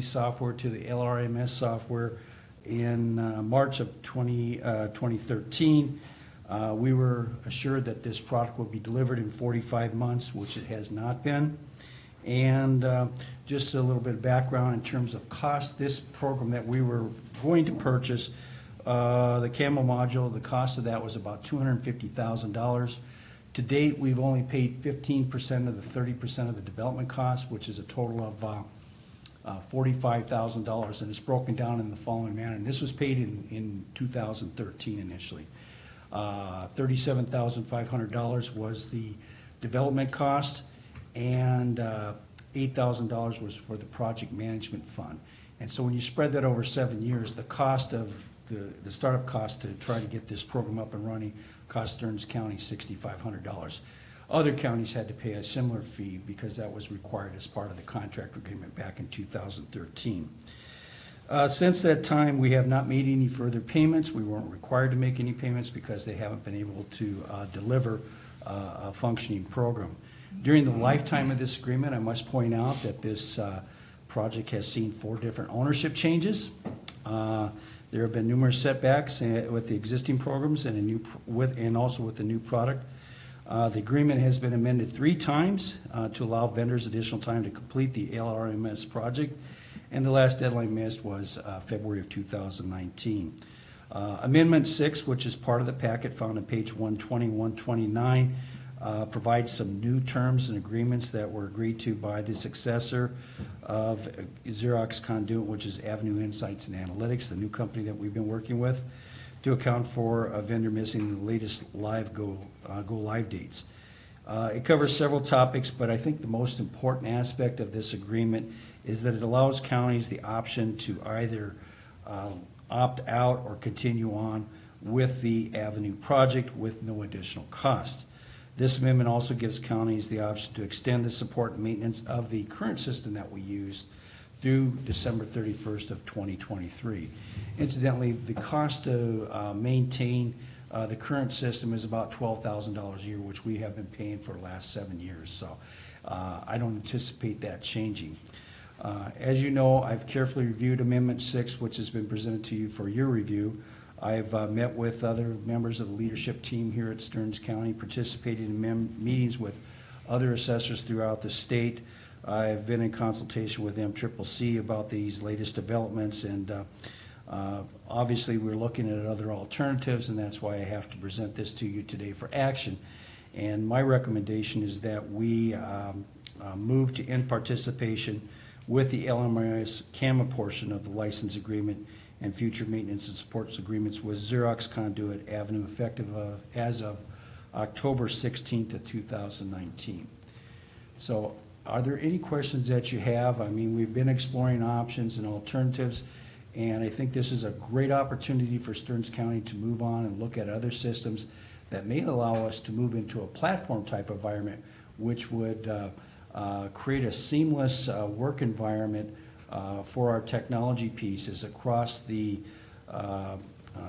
software to the LRMS software in March of 2013. We were assured that this product would be delivered in 45 months, which it has not been. And just a little bit of background in terms of cost, this program that we were going to purchase, the Camel module, the cost of that was about $250,000. To date, we've only paid 15% of the 30% of the development cost, which is a total of $45,000, and it's broken down in the following manner. And this was paid in 2013 initially. $37,500 was the development cost, and $8,000 was for the project management fund. And so when you spread that over 7 years, the cost of the startup cost to try to get this program up and running cost Stearns County $6,500. Other counties had to pay a similar fee because that was required as part of the contract agreement back in 2013. Since that time, we have not made any further payments. We weren't required to make any payments because they haven't been able to deliver a functioning program. During the lifetime of this agreement, I must point out that this project has seen 4 different ownership changes. There have been numerous setbacks with the existing programs and also with the new product. The agreement has been amended 3 times to allow vendors additional time to complete the LRMS project, and the last deadline missed was February of 2019. Amendment 6, which is part of the packet found on page 120, 129, provides some new terms and agreements that were agreed to by the successor of Xerox Conduit, which is Avenue Insights and Analytics, the new company that we've been working with, to account for a vendor missing the latest go live dates. It covers several topics, but I think the most important aspect of this agreement is that it allows counties the option to either opt out or continue on with the Avenue project with no additional cost. This amendment also gives counties the option to extend the support and maintenance of the current system that we use through December 31st of 2023. Incidentally, the cost to maintain the current system is about $12,000 a year, which we have been paying for the last 7 years. So I don't anticipate that changing. As you know, I've carefully reviewed Amendment 6, which has been presented to you for your review. I've met with other members of the leadership team here at Stearns County, participated in meetings with other assessors throughout the state. I've been in consultation with MCCC about these latest developments, and obviously we're looking at other alternatives, and that's why I have to present this to you today for action. And my recommendation is that we move to end participation with the LMIS CAMA portion of the license agreement and future maintenance and supports agreements with Xerox Conduit Avenue effective as of October 16th of 2019. So are there any questions that you have? I mean, we've been exploring options and alternatives, and I think this is a great opportunity for Stearns County to move on and look at other systems that may allow us to move into a platform type environment, which would create a seamless work environment for our technology pieces across the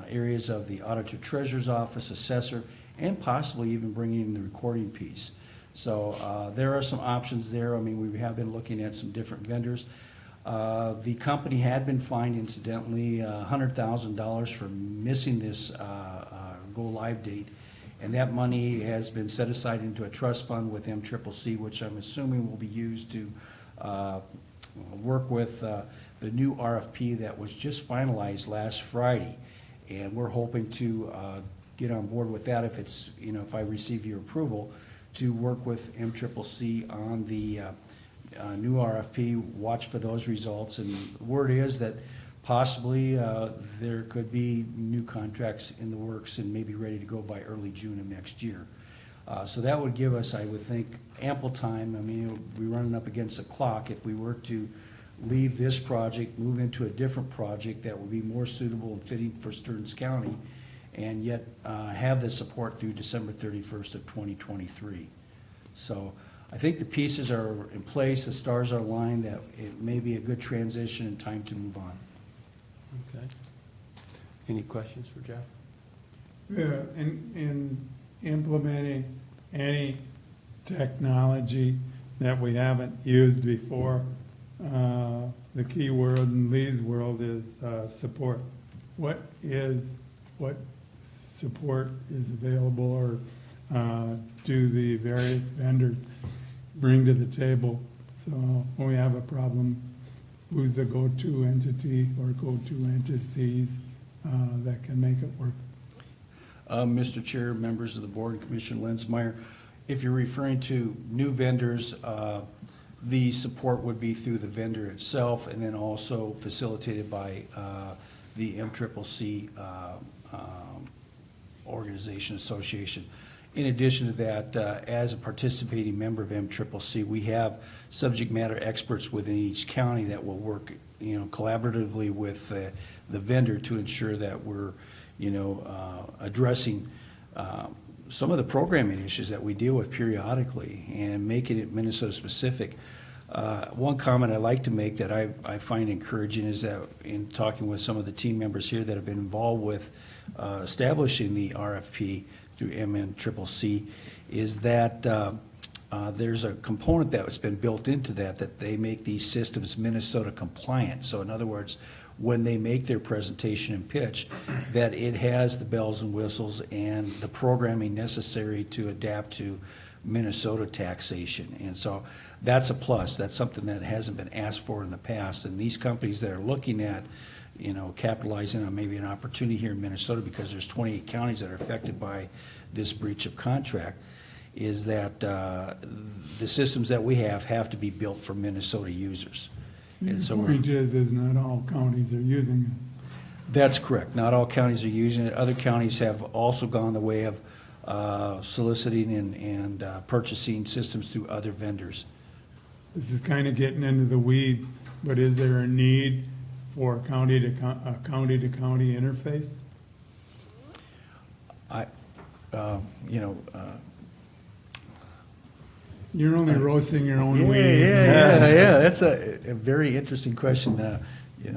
areas of the Auditor Treasurer's Office, Assessor, and possibly even bringing in the recording piece. So there are some options there. I mean, we have been looking at some different vendors. The company had been fined, incidentally, $100,000 for missing this go live date, and that money has been set aside into a trust fund with MCCC, which I'm assuming will be used to work with the new RFP that was just finalized last Friday, and we're hoping to get on board with that if I receive your approval, to work with MCCC on the new RFP. Watch for those results, and the word is that possibly there could be new contracts in the works and maybe ready to go by early June of next year. So that would give us, I would think, ample time. I mean, we're running up against the clock if we were to leave this project, move into a different project that would be more suitable and fitting for Stearns County, and yet have the support through December 31st of 2023. So I think the pieces are in place, the stars are aligned, that it may be a good transition and time to move on. Okay. Any questions for Jeff? Yeah, in implementing any technology that we haven't used before, the key word in Lee's world is support. What support is available, or do the various vendors bring to the table? So when we have a problem, who's the go-to entity or go-to entities that can make it work? Mr. Chair, members of the board, Commissioner Lenzmeyer, if you're referring to new vendors, the support would be through the vendor itself, and then also facilitated by the MCCC organization association. In addition to that, as a participating member of MCCC, we have subject matter experts within each county that will work, collaboratively with the vendor to ensure that we're, addressing some of the programming issues that we deal with periodically and making it Minnesota specific. One comment I like to make that I find encouraging is that in talking with some of the team members here that have been involved with establishing the RFP through MNCCC, is that there's a component that's been built into that they make these systems Minnesota compliant. So in other words, when they make their presentation and pitch, that it has the bells and whistles and the programming necessary to adapt to Minnesota taxation. And so that's a plus. That's something that hasn't been asked for in the past. And these companies that are looking at, capitalizing on maybe an opportunity here in Minnesota, because there's 28 counties that are affected by this breach of contract, is that the systems that we have to be built for Minnesota users. And so The point is not all counties are using it. that's correct. Not all counties are using it. Other counties have also gone the way of soliciting and purchasing systems through other vendors. This is kind of getting into the weeds, but is there a need for a county-to-county interface? You're only roasting your own weeds. Yeah. That's a very interesting question. Well, you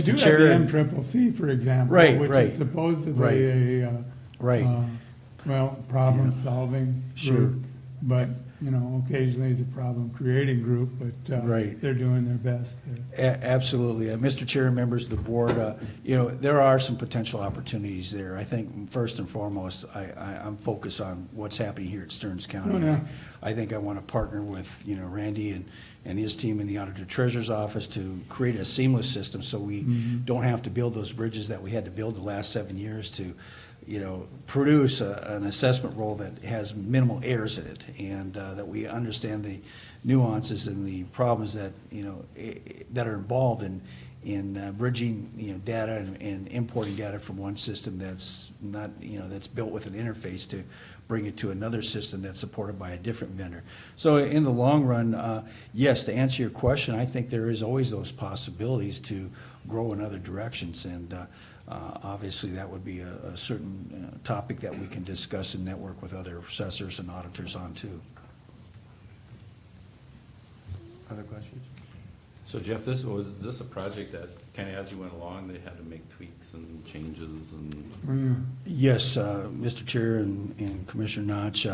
Mr. do Chair, have the MCCC, for example, Right, which right. is supposedly a problem-solving Sure. group. But, occasionally it's a problem-creating group, but Right. they're doing their best. Absolutely. Mr. Chair and members of the board, there are some potential opportunities there. I think first and foremost, I'm focused on what's happening here at Stearns County. Oh, yeah. I think I want to partner with, Randy and his team in the Auditor Treasurer's Office to create a seamless system so we don't have to build those bridges that we had to build the last 7 years to, produce an assessment role that has minimal errors in it, and that we understand the nuances and the problems that, that are involved in bridging, data and importing data from one system that's not, that's built with an interface to bring it to another system that's supported by a different vendor. So in the long run, yes, to answer your question, I think there is always those possibilities to grow in other directions, and obviously that would be a certain topic that we can discuss and network with other assessors and auditors on too. Other questions? So Jeff, this a project that kind of as you went along, they had to make tweaks and changes and? Yes, Mr. Chair and Commissioner Notch,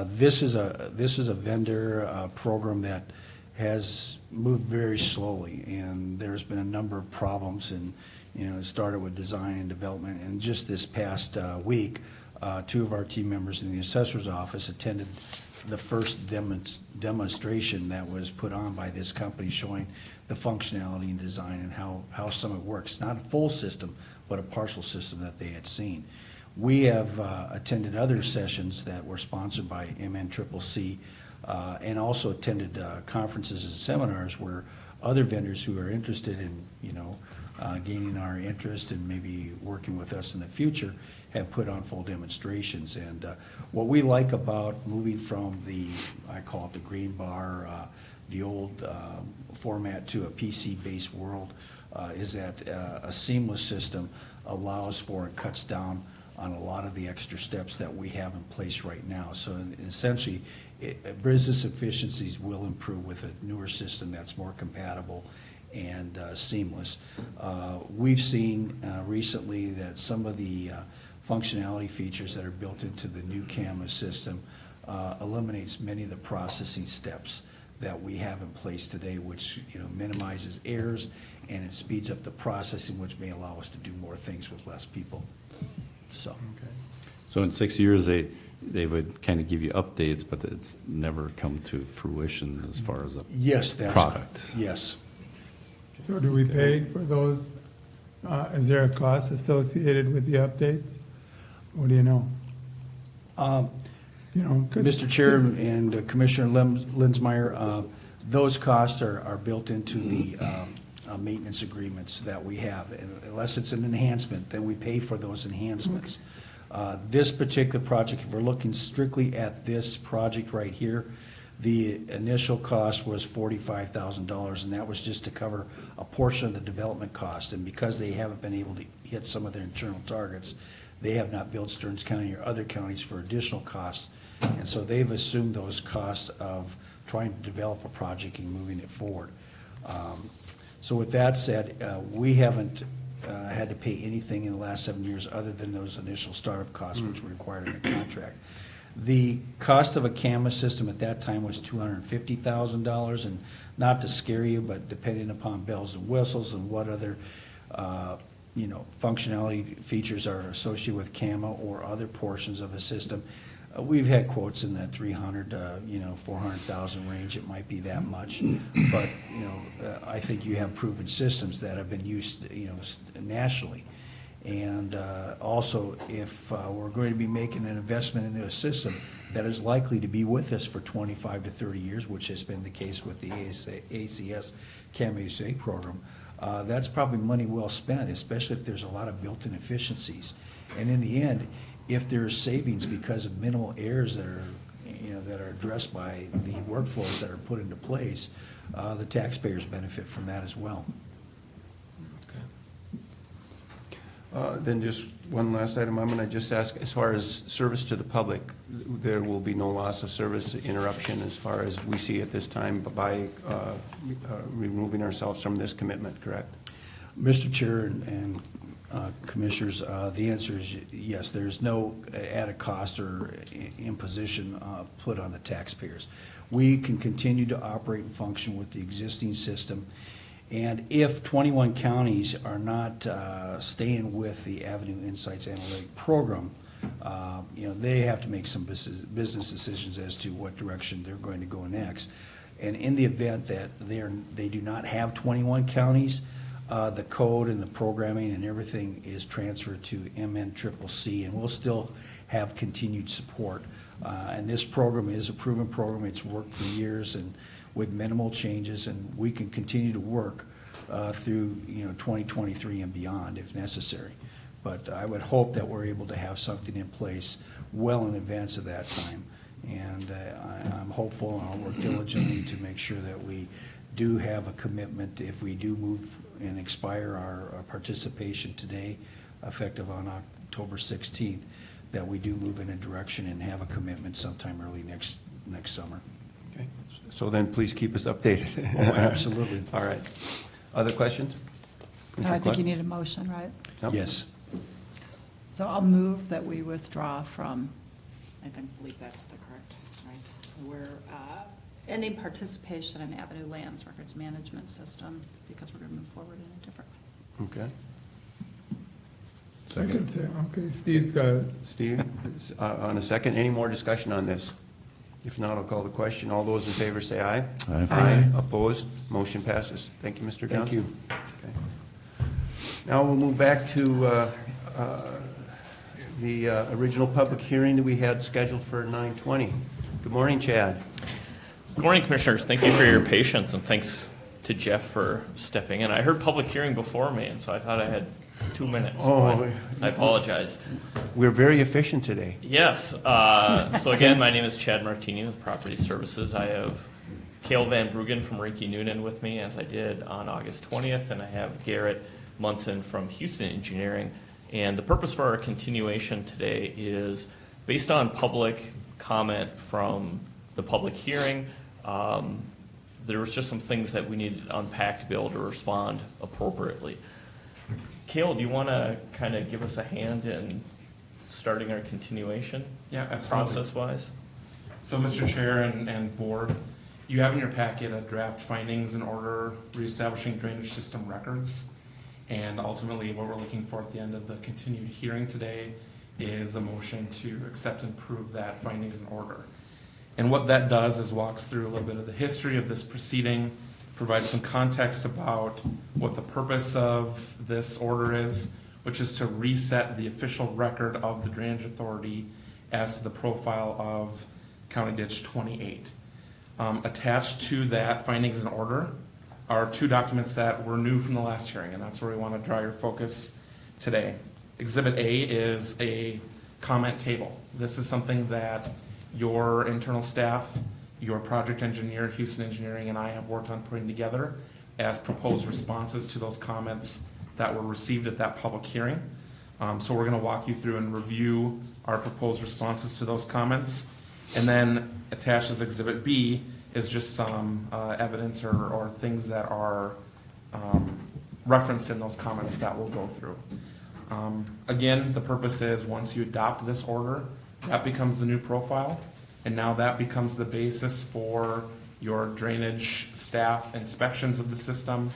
this is a vendor program that has moved very slowly, and there's been a number of problems, and it started with design and development. And just this past week, two of our team members in the assessor's office attended the first demonstration that was put on by this company showing the functionality and design and how Summit works. Not a full system, but a partial system that they had seen. We have attended other sessions that were sponsored by MNCCC and also attended conferences and seminars where other vendors who are interested in, gaining our interest and maybe working with us in the future have put on full demonstrations. And what we like about moving from I call it the green bar, the old format to a PC-based world is that a seamless system allows for and cuts down on a lot of the extra steps that we have in place right now. So essentially, business efficiencies will improve with a newer system that's more compatible and seamless. We've seen recently that some of the functionality features that are built into the new CAMA system eliminates many of the processing steps that we have in place today, which, minimizes errors, and it speeds up the processing, which may allow us to do more things with less people. So, So in 6 years, they would kind of give you updates, but it's never come to fruition as far as a yes, that's. product. Yes. So do we pay for those? Is there a cost associated with the updates? What do you know? 'Cause- Mr. Chair and Commissioner Linsmeyer, those costs are built into the maintenance agreements that we have. Unless it's an enhancement, then we pay for those enhancements. This particular project, if we're looking strictly at this project right here, the initial cost was $45,000, and that was just to cover a portion of the development cost. And because they haven't been able to hit some of their internal targets, they have not billed Stearns County or other counties for additional costs. And so they've assumed those costs of trying to develop a project and moving it forward. So with that said, we haven't had to pay anything in the last 7 years other than those initial startup costs, which were required in the contract. The cost of a camera system at that time was $250,000, and not to scare you, but depending upon bells and whistles and what other, functionality features are associated with CAMA or other portions of the system, we've had quotes in that 300, 400,000 range. It might be that much, but I think you have proven systems that have been used, nationally. And also, if we're going to be making an investment into a system that is likely to be with us for 25 to 30 years, which has been the case with the ACS CAMA USA program, that's probably money well spent, especially if there's a lot of built-in efficiencies. And in the end, if there's savings because of minimal errors that are addressed by the workflows that are put into place, the taxpayers benefit from that as well. Then just one last item, I'm going to just ask, as far as service to the public, there will be no loss of service interruption as far as we see at this time by removing ourselves from this commitment, correct? Mr. Chair and Commissioners, the answer is yes. There's no added cost or imposition put on the taxpayers. We can continue to operate and function with the existing system. And if 21 counties are not staying with the Avenue Insights Analytic Program, they have to make some business decisions as to what direction they're going to go next. And in the event that they do not have 21 counties, the code and the programming and everything is transferred to MNCCC, and we'll still have continued support. And this program is a proven program. It's worked for years and with minimal changes, and we can continue to work through 2023 and beyond if necessary. But I would hope that we're able to have something in place well in advance of that time. And I'm hopeful, and I'll work diligently to make sure that we do have a commitment if we do move and expire our participation today, effective on October 16th, that we do move in a direction and have a commitment sometime early next summer. Okay. So then please keep us updated. Oh, absolutely. All right. Other questions? I think you need a motion, right? Yep. Yes. So I'll move that we withdraw from, I believe that's the correct, right? We're ending participation in Avenue Lands Records Management System because we're going to move forward in a different way. Okay. I can say, okay, Steve's got it. Steve, on a second, any more discussion on this? If not, I'll call the question. All those in favor say aye. Aye. Aye. Opposed? Motion passes. Thank you, Mr. Johnson. Thank you. Okay. Now we'll move back to the original public hearing that we had scheduled for 9:20. Good morning, Chad. Good morning, Commissioners. Thank you for your patience, and thanks to Jeff for stepping in. I heard public hearing before me, and so I thought I had 2 minutes. Oh. I apologize. We're very efficient today. Yes. So again, my name is Chad Martini with Property Services. I have Cale Van Bruggen from Rinke Noonan with me, as I did on August 20th, and I have Garrett Munson from Houston Engineering. And the purpose for our continuation today is based on public comment from the public hearing. There was just some things that we needed to unpack to be able to respond appropriately. Cale, do you want to kind of give us a hand in starting our continuation? Yeah, absolutely. Process-wise? So, Mr. Chair and board, You have in your packet a draft findings and order reestablishing drainage system records. And ultimately, what we're looking for at the end of the continued hearing today is a motion to accept and approve that findings and order. And what that does is walks through a little bit of the history of this proceeding, provides some context about what the purpose of this order is, which is to reset the official record of the Drainage Authority as to the profile of County Ditch 28. Attached to that findings and order are two documents that were new from the last hearing, and that's where we want to draw your focus today. Exhibit A is a comment table. This is something that your internal staff, your project engineer, Houston Engineering, and I have worked on putting together as proposed responses to those comments that were received at that public hearing. So we're going to walk you through and review our proposed responses to those comments. And then attached as Exhibit B is just some evidence or things that are referenced in those comments that we'll go through. Again, the purpose is once you adopt this order, that becomes the new profile, and now that becomes the basis for your drainage staff inspections of the system.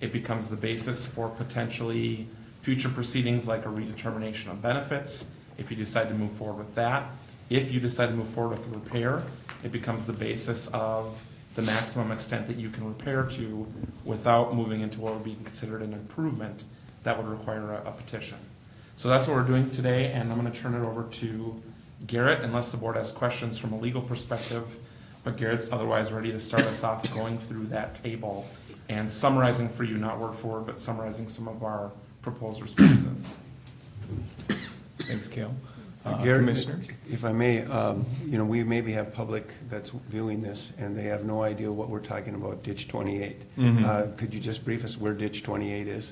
It becomes the basis for potentially future proceedings like a redetermination of benefits, if you decide to move forward with that. If you decide to move forward with a repair, it becomes the basis of the maximum extent that you can repair to without moving into what would be considered an improvement that would require a petition. So that's what we're doing today, and I'm going to turn it over to Garrett, unless the board has questions from a legal perspective. But Garrett's otherwise ready to start us off going through that table and summarizing for you, not word for word, but summarizing some of our proposed responses. Thanks, Cale. Gary, Commissioners? if I may, we maybe have public that's viewing this, and they have no idea what we're talking about, Ditch 28. Could you just brief us where Ditch 28 is?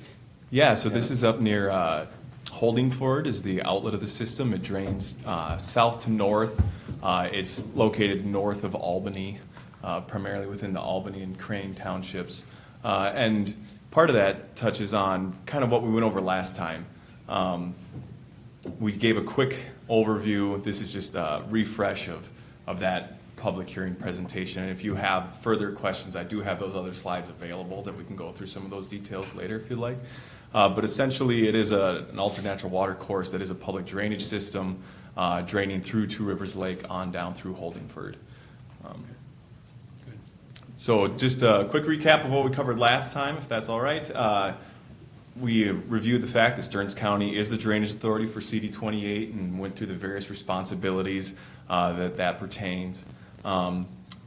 Yeah, so this is up near Holdingford is the outlet of the system. It drains south to north. It's located north of Albany, primarily within the Albany and Crane townships. And part of that touches on kind of what we went over last time. We gave a quick overview. This is just a refresh of that public hearing presentation. And if you have further questions, I do have those other slides available that we can go through some of those details later if you'd like. But essentially, it is an altered natural water course that is a public drainage system draining through Two Rivers Lake on down through Holdingford. So just a quick recap of what we covered last time, if that's all right. We reviewed the fact that Stearns County is the drainage authority for CD 28 and went through the various responsibilities that pertains.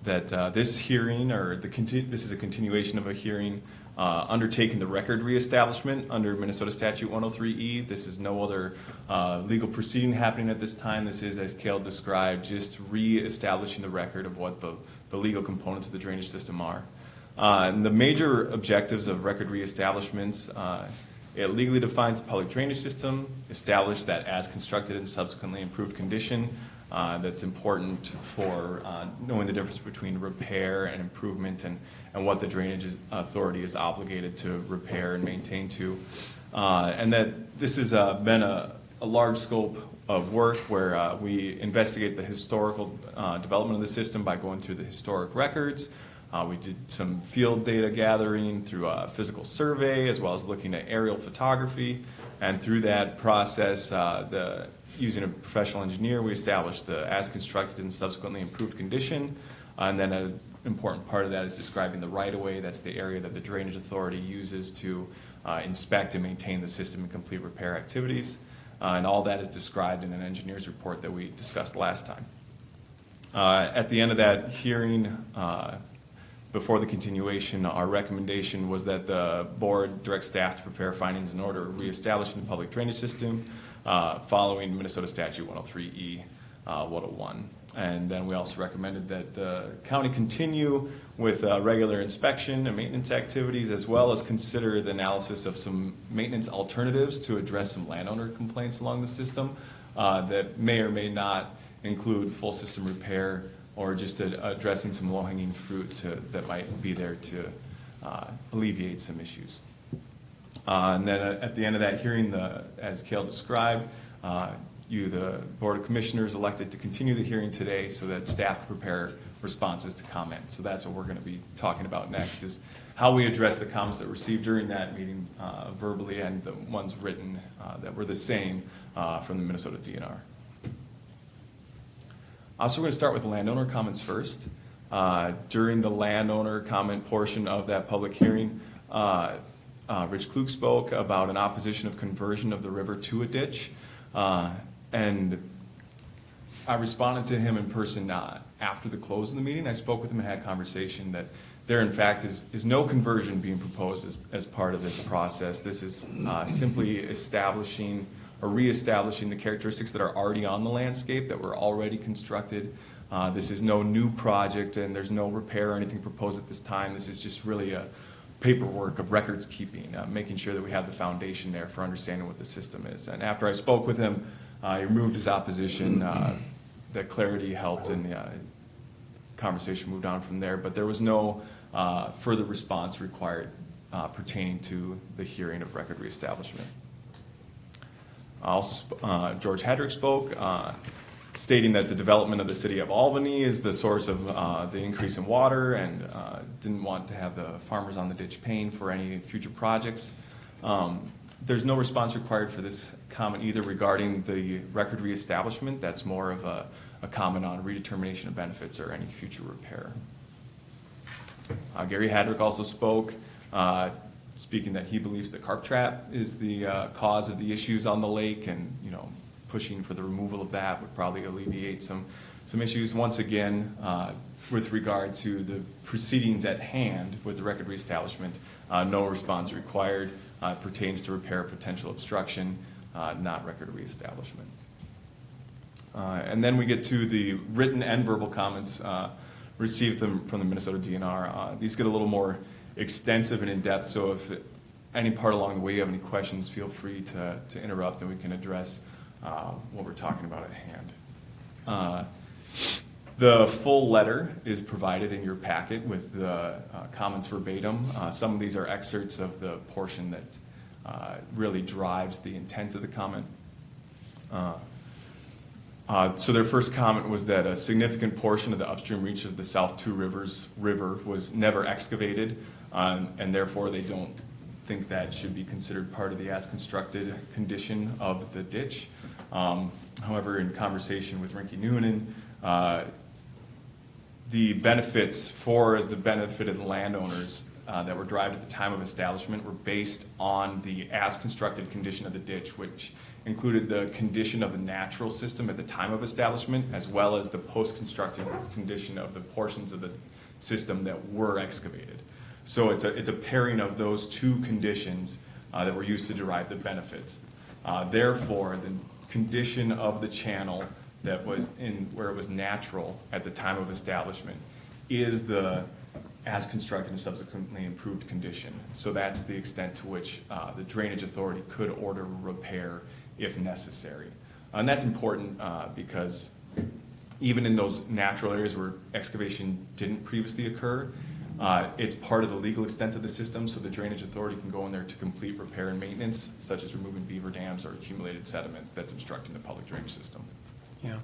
This hearing, this is a continuation of a hearing undertaking the record reestablishment under Minnesota Statute 103E. This is no other legal proceeding happening at this time. This is, as Cale described, just reestablishing the record of what the legal components of the drainage system are. And the major objectives of record reestablishments, it legally defines the public drainage system, establish that as constructed and subsequently improved condition. That's important for knowing the difference between repair and improvement and what the drainage authority is obligated to repair and maintain to. And that this has been a large scope of work where we investigate the historical development of the system by going through the historic records. We did some field data gathering through a physical survey as well as looking at aerial photography. And through that process, using a professional engineer, we established the as constructed and subsequently improved condition. And then an important part of that is describing the right-of-way. That's the area that the drainage authority uses to inspect and maintain the system and complete repair activities. And all that is described in an engineer's report that we discussed last time. At the end of that hearing, before the continuation, our recommendation was that the board direct staff to prepare findings in order reestablishing the public drainage system following Minnesota Statute 103E 101. And then we also recommended that the county continue with regular inspection and maintenance activities, as well as consider the analysis of some maintenance alternatives to address some landowner complaints along the system that may or may not include full system repair or just addressing some low-hanging fruit that might be there to alleviate some issues. And then at the end of that hearing, as Cale described, the Board of Commissioners elected to continue the hearing today so that staff can prepare responses to comments. So that's what we're going to be talking about next, is how we address the comments that were received during that meeting verbally and the ones written that were the same from the Minnesota DNR. So we're going to start with landowner comments first. During the landowner comment portion of that public hearing, Rich Klug spoke about an opposition of conversion of the river to a ditch. And I responded to him in person after the close of the meeting. I spoke with him and had a conversation that there, in fact, is no conversion being proposed as part of this process. This is simply establishing or reestablishing the characteristics that are already on the landscape, that were already constructed. This is no new project, and there's no repair or anything proposed at this time. This is just really a paperwork of records keeping, making sure that we have the foundation there for understanding what the system is. And after I spoke with him, he removed his opposition. That clarity helped, and the conversation moved on from there. But there was no further response required pertaining to the hearing of record reestablishment. Also, George Hedrick spoke, stating that the development of the city of Albany is the source of the increase in water, and didn't want to have the farmers on the ditch paying for any future projects. There's no response required for this comment either regarding the record reestablishment. That's more of a comment on redetermination of benefits or any future repair. Gary Hadrick also spoke, speaking that he believes the carp trap is the cause of the issues on the lake, and pushing for the removal of that would probably alleviate some issues. Once again, with regard to the proceedings at hand with the record reestablishment, no response required. Pertains to repair potential obstruction, not record reestablishment. And then we get to the written and verbal comments received from the Minnesota DNR. These get a little more extensive and in-depth, so if any part along the way you have any questions, feel free to interrupt and we can address what we're talking about at hand. The full letter is provided in your packet with the comments verbatim. Some of these are excerpts of the portion that really drives the intent of the comment. So their first comment was that a significant portion of the upstream reach of the South Two Rivers River was never excavated, and therefore they don't think that should be considered part of the as-constructed condition of the ditch. However, in conversation with Rinky Noonan, the benefits for the benefit of the landowners that were derived at the time of establishment were based on the as-constructed condition of the ditch, which included the condition of the natural system at the time of establishment, as well as the post-constructed condition of the portions of the system that were excavated. So it's a pairing of those two conditions that were used to derive the benefits. Therefore, the condition of the channel that was in where it was natural at the time of establishment is the as constructed and subsequently improved condition. So that's the extent to which the drainage authority could order repair if necessary. And that's important because even in those natural areas where excavation didn't previously occur, it's part of the legal extent of the system, so the drainage authority can go in there to complete repair and maintenance, such as removing beaver dams or accumulated sediment that's obstructing the public drainage system. Yeah.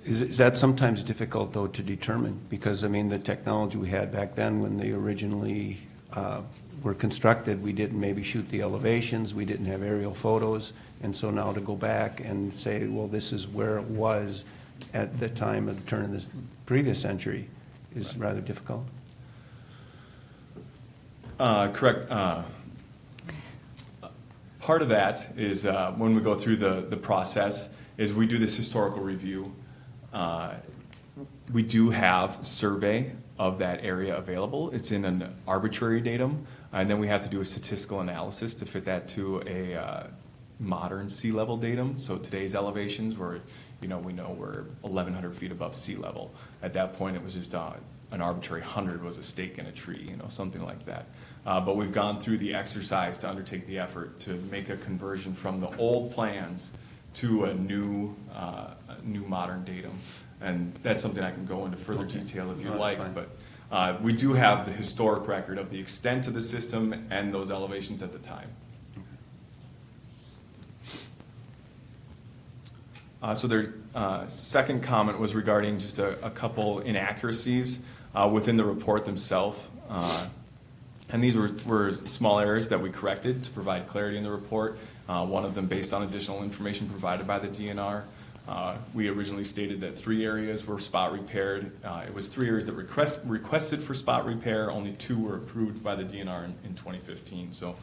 Is that sometimes difficult, though, to determine? Because, I mean, the technology we had back then when they originally were constructed, we didn't maybe shoot the elevations, we didn't have aerial photos, and so now to go back and say, well, this is where it was at the time of the turn of this previous century is rather difficult. Correct. Part of that is when we go through the process is we do this historical review. We do have survey of that area available. It's in an arbitrary datum, and then we have to do a statistical analysis to fit that to a modern sea level datum. So today's elevations were, we know we're 1,100 feet above sea level. At that point, it was just an arbitrary 100 was a stake in a tree, something like that. But we've gone through the exercise to undertake the effort to make a conversion from the old plans to a new modern datum. And that's something I can go into further detail if you'd like. Fine. But we do have the historic record of the extent of the system and those elevations at the time. So their second comment was regarding just a couple inaccuracies within the report themselves. And these were small errors that we corrected to provide clarity in the report. One of them based on additional information provided by the DNR. We originally stated that 3 areas were spot repaired. It was 3 areas that requested for spot repair. Only 2 were approved by the DNR in 2015. So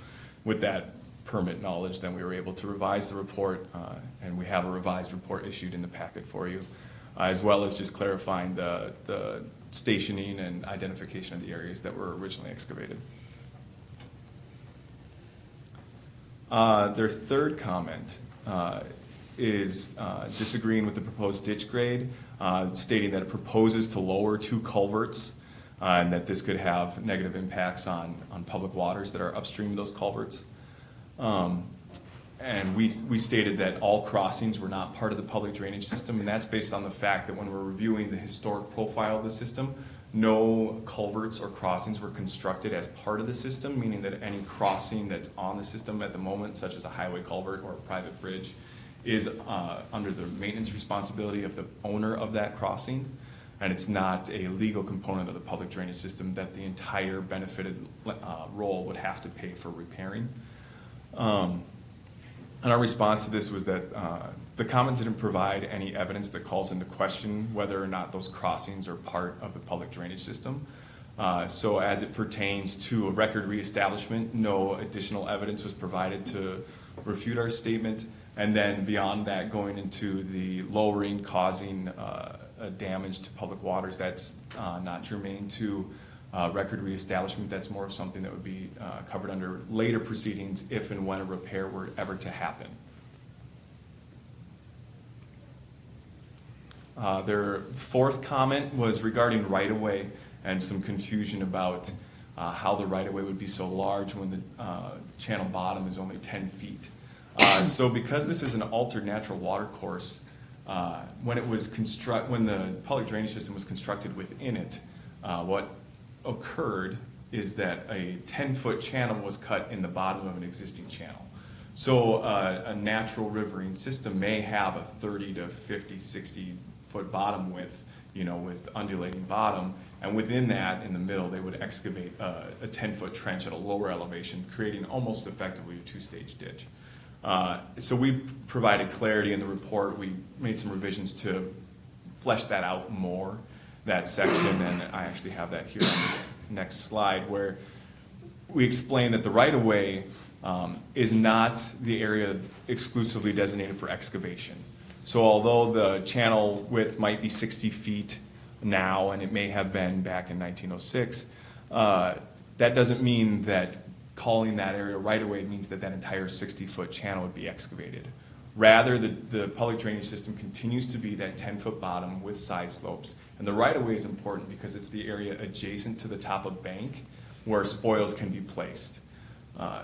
with that permit knowledge, then we were able to revise the report, and we have a revised report issued in the packet for you, as well as just clarifying the stationing and identification of the areas that were originally excavated. Their third comment is disagreeing with the proposed ditch grade, stating that it proposes to lower 2 culverts, and that this could have negative impacts on public waters that are upstream of those culverts. And we stated that all crossings were not part of the public drainage system, and that's based on the fact that when we're reviewing the historic profile of the system, no culverts or crossings were constructed as part of the system, meaning that any crossing that's on the system at the moment, such as a highway culvert or a private bridge, is under the maintenance responsibility of the owner of that crossing, and it's not a legal component of the public drainage system that the entire benefited role would have to pay for repairing. And our response to this was that the comment didn't provide any evidence that calls into question whether or not those crossings are part of the public drainage system. So as it pertains to a record reestablishment, no additional evidence was provided to refute our statement. And then beyond that, going into the lowering, causing damage to public waters, that's not germane to record reestablishment. That's more of something that would be covered under later proceedings if and when a repair were ever to happen. Their fourth comment was regarding right-of-way and some confusion about how the right-of-way would be so large when the channel bottom is only 10 feet. So because this is an altered natural water course, when the public drainage system was constructed within it, what occurred is that a 10-foot channel was cut in the bottom of an existing channel. So a natural riverine system may have a 30 to 50, 60-foot bottom width, with undulating bottom, and within that, in the middle, they would excavate a 10-foot trench at a lower elevation, creating almost effectively a 2-stage ditch. So we provided clarity in the report. We made some revisions to flesh that out more, that section, and I actually have that here on this next slide, where we explain that the right-of-way is not the area exclusively designated for excavation. So although the channel width might be 60 feet now, and it may have been back in 1906, that doesn't mean that calling that area right-of-way means that that entire 60-foot channel would be excavated. Rather, the public drainage system continues to be that 10-foot bottom with side slopes. And the right-of-way is important because it's the area adjacent to the top of bank where spoils can be placed.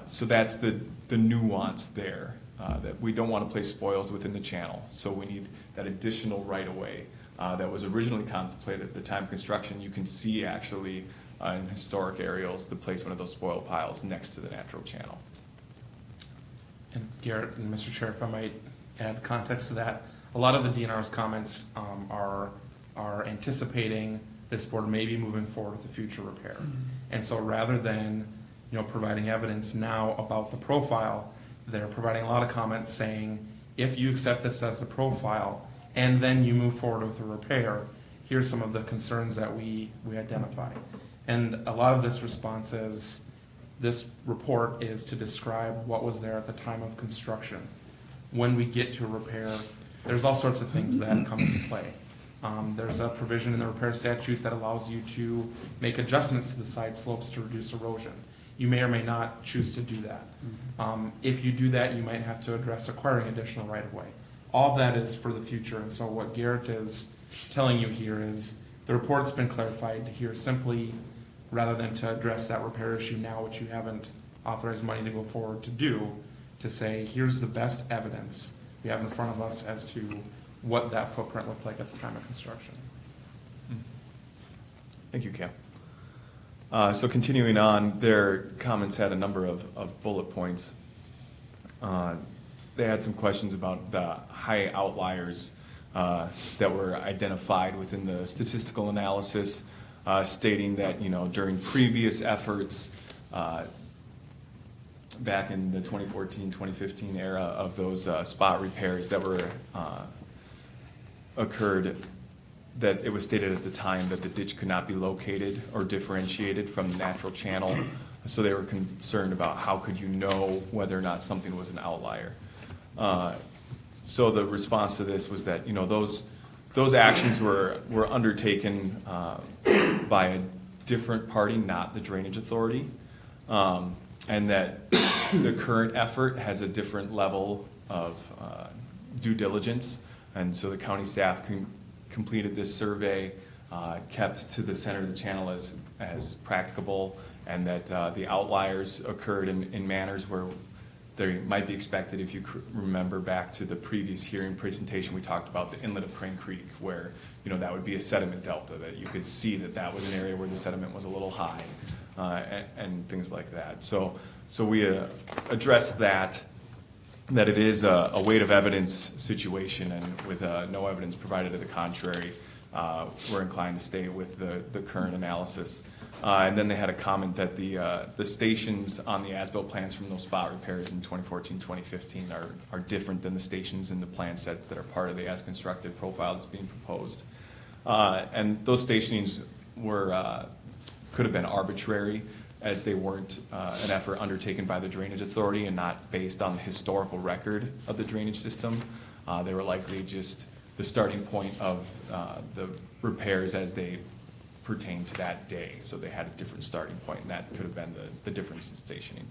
So that's the nuance there, that we don't want to place spoils within the channel. So we need that additional right-of-way that was originally contemplated at the time of construction. You can see actually in historic aerials the placement of those spoil piles next to the natural channel. And Garrett and Mr. Chair, if I might add context to that, a lot of the DNR's comments are anticipating this board may be moving forward with a future repair. Mm-hmm. And so rather than providing evidence now about the profile, they're providing a lot of comments saying, if you accept this as the profile and then you move forward with a repair, here's some of the concerns that we identify. And a lot of this response is, this report is to describe what was there at the time of construction. When we get to a repair, there's all sorts of things that come into play. There's a provision in the repair statute that allows you to make adjustments to the side slopes to reduce erosion. You may or may not choose to do that. If you do that, you might have to address acquiring additional right-of-way. All that is for the future, and so what Garrett is telling you here is the report's been clarified here simply, rather than to address that repair issue now, which you haven't authorized money to go forward to do, to say, here's the best evidence we have in front of us as to what that footprint looked like at the time of construction. Thank you, Cam. So continuing on, their comments had a number of bullet points. they had some questions about the high outliers that were identified within the statistical analysis, stating that, during previous efforts back in the 2014, 2015 era of those spot repairs that were occurred, that it was stated at the time that the ditch could not be located or differentiated from the natural channel. So they were concerned about how could you know whether or not something was an outlier. So the response to this was that, those actions were undertaken by a different party, not the Drainage Authority, and that the current effort has a different level of due diligence. And so the county staff completed this survey, kept to the center of the channel as practicable, and that the outliers occurred in manners where they might be expected. If you remember back to the previous hearing presentation, we talked about the inlet of Crane Creek, where that would be a sediment delta, that you could see that was an area where the sediment was a little high, and things like that. So we addressed that it is a weight of evidence situation, and with no evidence provided to the contrary, we're inclined to stay with the current analysis. And then they had a comment that the stations on the as-built plans from those spot repairs in 2014, 2015 are different than the stations in the plan sets that are part of the as-constructed profile that's being proposed. And those stationings could have been arbitrary, as they weren't an effort undertaken by the Drainage Authority and not based on the historical record of the drainage system. They were likely just the starting point of the repairs as they pertain to that day. So they had a different starting point, and that could have been the difference in stationing.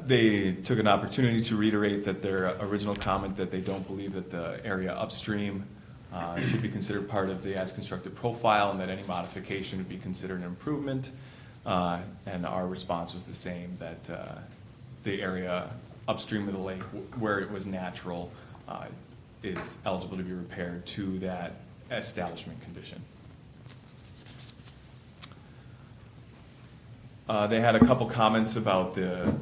They took an opportunity to reiterate that their original comment that they don't believe that the area upstream should be considered part of the as-constructed profile, and that any modification would be considered an improvement. And our response was the same, that the area upstream of the lake, where it was natural, is eligible to be repaired to that establishment condition. They had a couple comments about the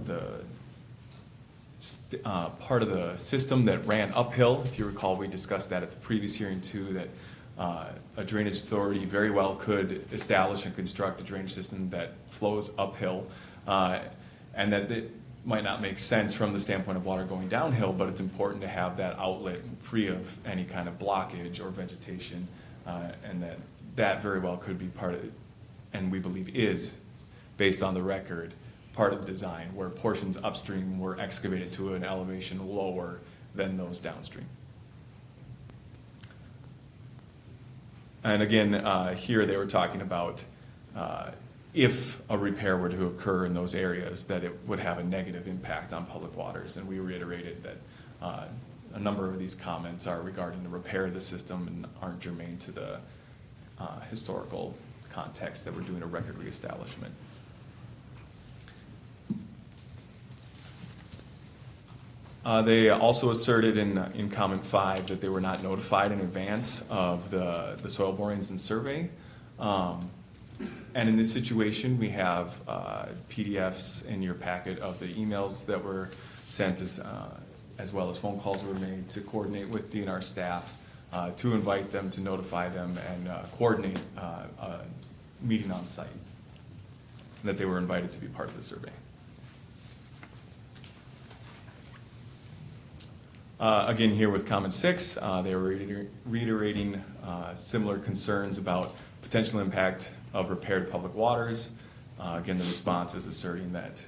part of the system that ran uphill. If you recall, we discussed that at the previous hearing too, that a drainage authority very well could establish and construct a drainage system that flows uphill, and that it might not make sense from the standpoint of water going downhill, but it's important to have that outlet free of any kind of blockage or vegetation, and that very well could be part of it, and we believe is, based on the record, part of the design, where portions upstream were excavated to an elevation lower than those downstream. And again, here they were talking about if a repair were to occur in those areas, that it would have a negative impact on public waters. And we reiterated that a number of these comments are regarding the repair of the system and aren't germane to the historical context that we're doing a record reestablishment. They also asserted in comment 5 that they were not notified in advance of the soil borings and survey. And in this situation, we have PDFs in your packet of the emails that were sent, as well as phone calls were made to coordinate with DNR staff to invite them, to notify them, and coordinate a meeting on site, and that they were invited to be part of the survey. Again, here with comment 6, they were reiterating similar concerns about potential impact of repaired public waters. Again, the response is asserting that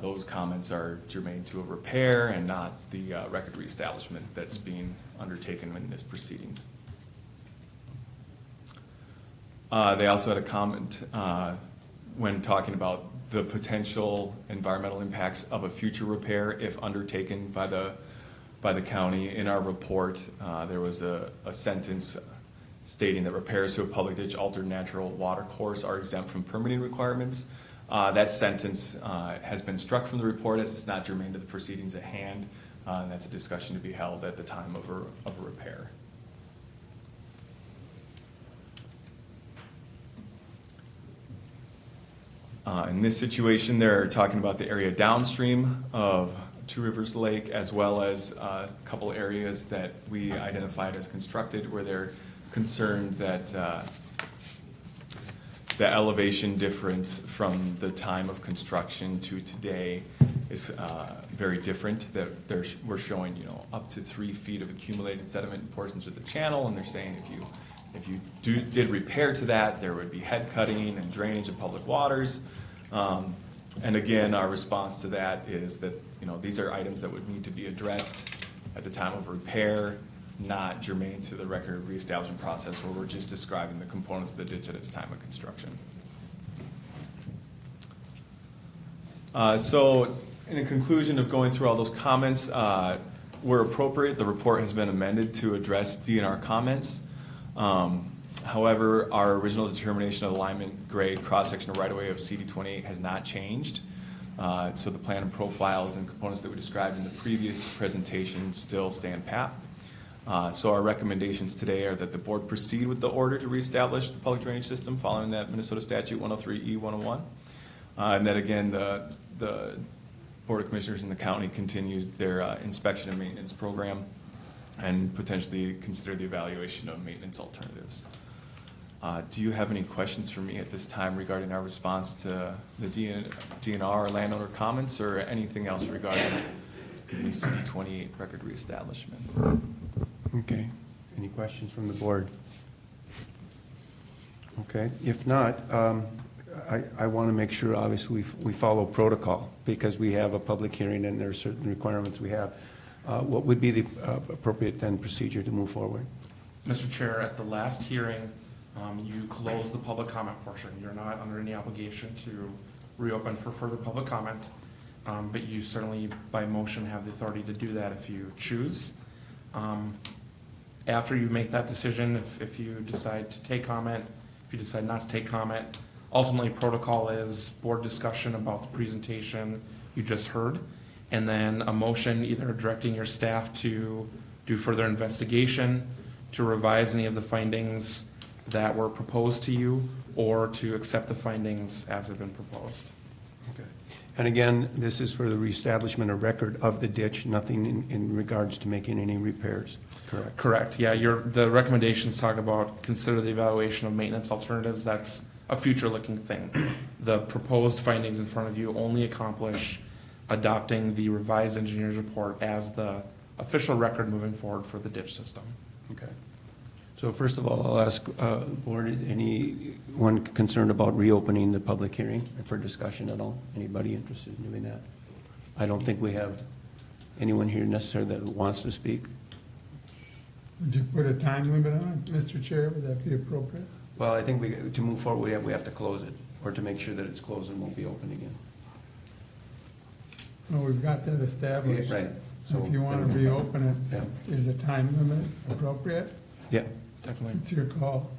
those comments are germane to a repair and not the record reestablishment that's being undertaken in this proceedings. They also had a comment when talking about the potential environmental impacts of a future repair if undertaken by the county. In our report, there was a sentence stating that repairs to a public ditch, altered natural water course are exempt from permitting requirements. That sentence has been struck from the report, as it's not germane to the proceedings at hand, and that's a discussion to be held at the time of a repair. In this situation, they're talking about the area downstream of Two Rivers Lake, as well as a couple areas that we identified as constructed where they're concerned that the elevation difference from the time of construction to today is very different. That we're showing, up to 3 feet of accumulated sediment in portions of the channel, and they're saying if you did repair to that, there would be head cutting and drainage of public waters. And again, our response to that is that these are items that would need to be addressed at the time of repair, not germane to the record reestablishment process where we're just describing the components of the ditch at its time of construction. So in conclusion of going through all those comments, where appropriate, the report has been amended to address DNR comments. However, our original determination of alignment grade cross-section of right-of-way of CD28 has not changed. So the plan and profiles and components that we described in the previous presentation still stand pat. So our recommendations today are that the board proceed with the order to reestablish the public drainage system following that Minnesota Statute 103E101. And that again, the Board of Commissioners in the county continue their inspection and maintenance program and potentially consider the evaluation of maintenance alternatives. Do you have any questions for me at this time regarding our response to the DNR or landowner comments or anything else regarding the CD28 record reestablishment? Okay. Any questions from the board? Okay. If not, I want to make sure, obviously, we follow protocol because we have a public hearing and there are certain requirements we have. What would be the appropriate then procedure to move forward? Mr. Chair, at the last hearing, you closed the public comment portion. You're not under any obligation to reopen for further public comment, but you certainly, by motion, have the authority to do that if you choose. After you make that decision, if you decide to take comment, if you decide not to take comment, ultimately protocol is board discussion about the presentation you just heard, and then a motion either directing your staff to do further investigation, to revise any of the findings that were proposed to you, or to accept the findings as have been proposed. Okay. And again, this is for the reestablishment of record of the ditch, nothing in regards to making any repairs, correct? Correct, yeah, the recommendations talk about consider the evaluation of maintenance alternatives. That's a future-looking thing. The proposed findings in front of you only accomplish adopting the revised engineer's report as the official record moving forward for the ditch system. Okay. So first of all, I'll ask board, anyone concerned about reopening the public hearing for discussion at all? Anybody interested in doing that? I don't think we have anyone here necessarily that wants to speak. Would you put a time limit on it, Mr. Chair? Would that be appropriate? Well, I think to move forward, we have to close it, or to make sure that it's closed and won't be open again. Well, we've got that established. Right. So if you want to reopen it, Yeah. is a time limit appropriate? Yeah. Definitely. It's your call.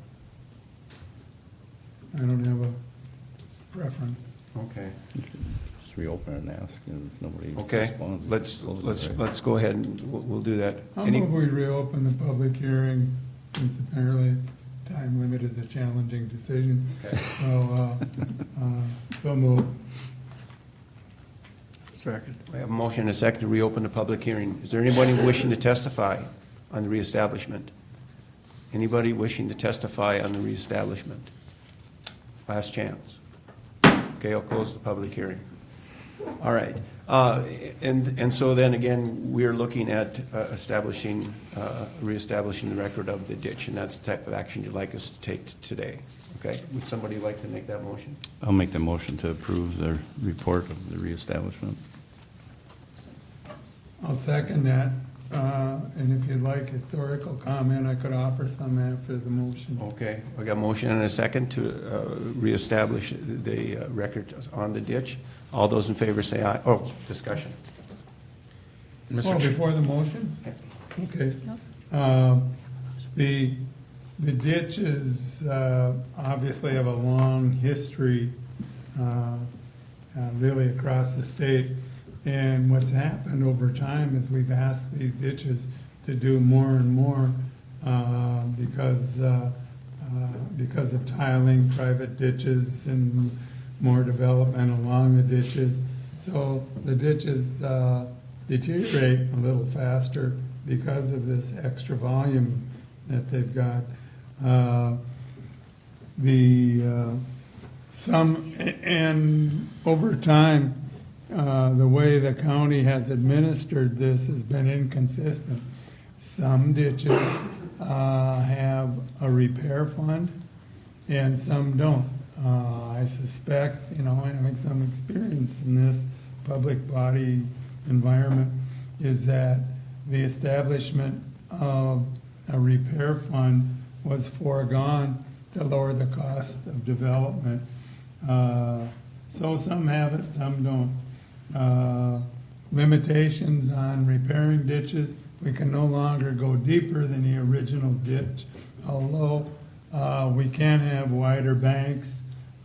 I don't have a preference. Okay. Just reopen it and ask, and if nobody Okay. responds. Let's go ahead and we'll do that. I'll move we reopen the public hearing, since apparently time limit is a challenging decision. Okay. So move. Second. We have a motion and a second to reopen the public hearing. Is there anybody wishing to testify on the reestablishment? Anybody wishing to testify on the reestablishment? Last chance. Okay, I'll close the public hearing. All right. And so then again, we're looking at reestablishing the record of the ditch, and that's the type of action you'd like us to take today. Okay? Would somebody like to make that motion? I'll make the motion to approve the report of the reestablishment. I'll second that. And if you'd like historical comment, I could offer some after the motion. Okay, we got a motion and a second to reestablish the record on the ditch. All those in favor say aye. Oh, discussion. Oh, before the motion? Okay. The ditches obviously have a long history really across the state. And what's happened over time is we've asked these ditches to do more and more because of tiling private ditches and more development along the ditches. So the ditches deteriorate a little faster because of this extra volume that they've got. And over time, the way the county has administered this has been inconsistent. Some ditches have a repair fund and some don't. I suspect, having some experience in this public body environment, is that the establishment of a repair fund was foregone to lower the cost of development. So some have it, some don't. Limitations on repairing ditches: we can no longer go deeper than the original ditch, although we can have wider banks.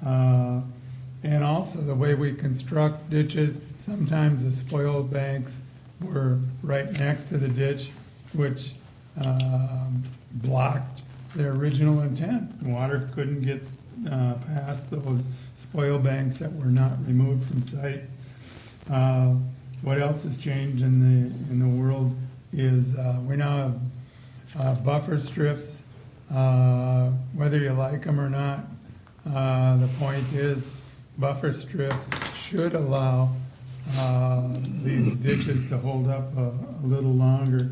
And also the way we construct ditches, sometimes the spoiled banks were right next to the ditch, which blocked their original intent. Water couldn't get past those spoil banks that were not removed from site. What else has changed in the world is we now have buffer strips, whether you like them or not. The point is, buffer strips should allow these ditches to hold up a little longer.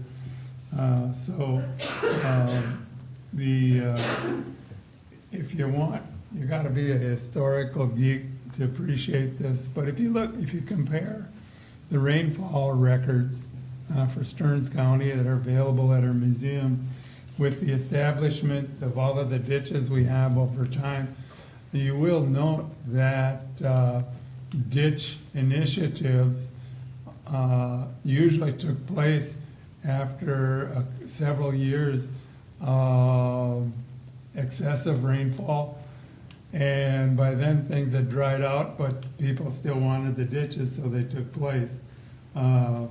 If you want, you got to be a historical geek to appreciate this. But if you compare the rainfall records for Stearns County that are available at our museum with the establishment of all of the ditches we have over time, you will note that ditch initiatives usually took place after several years of excessive rainfall, and by then things had dried out, but people still wanted the ditches, so they took place. Not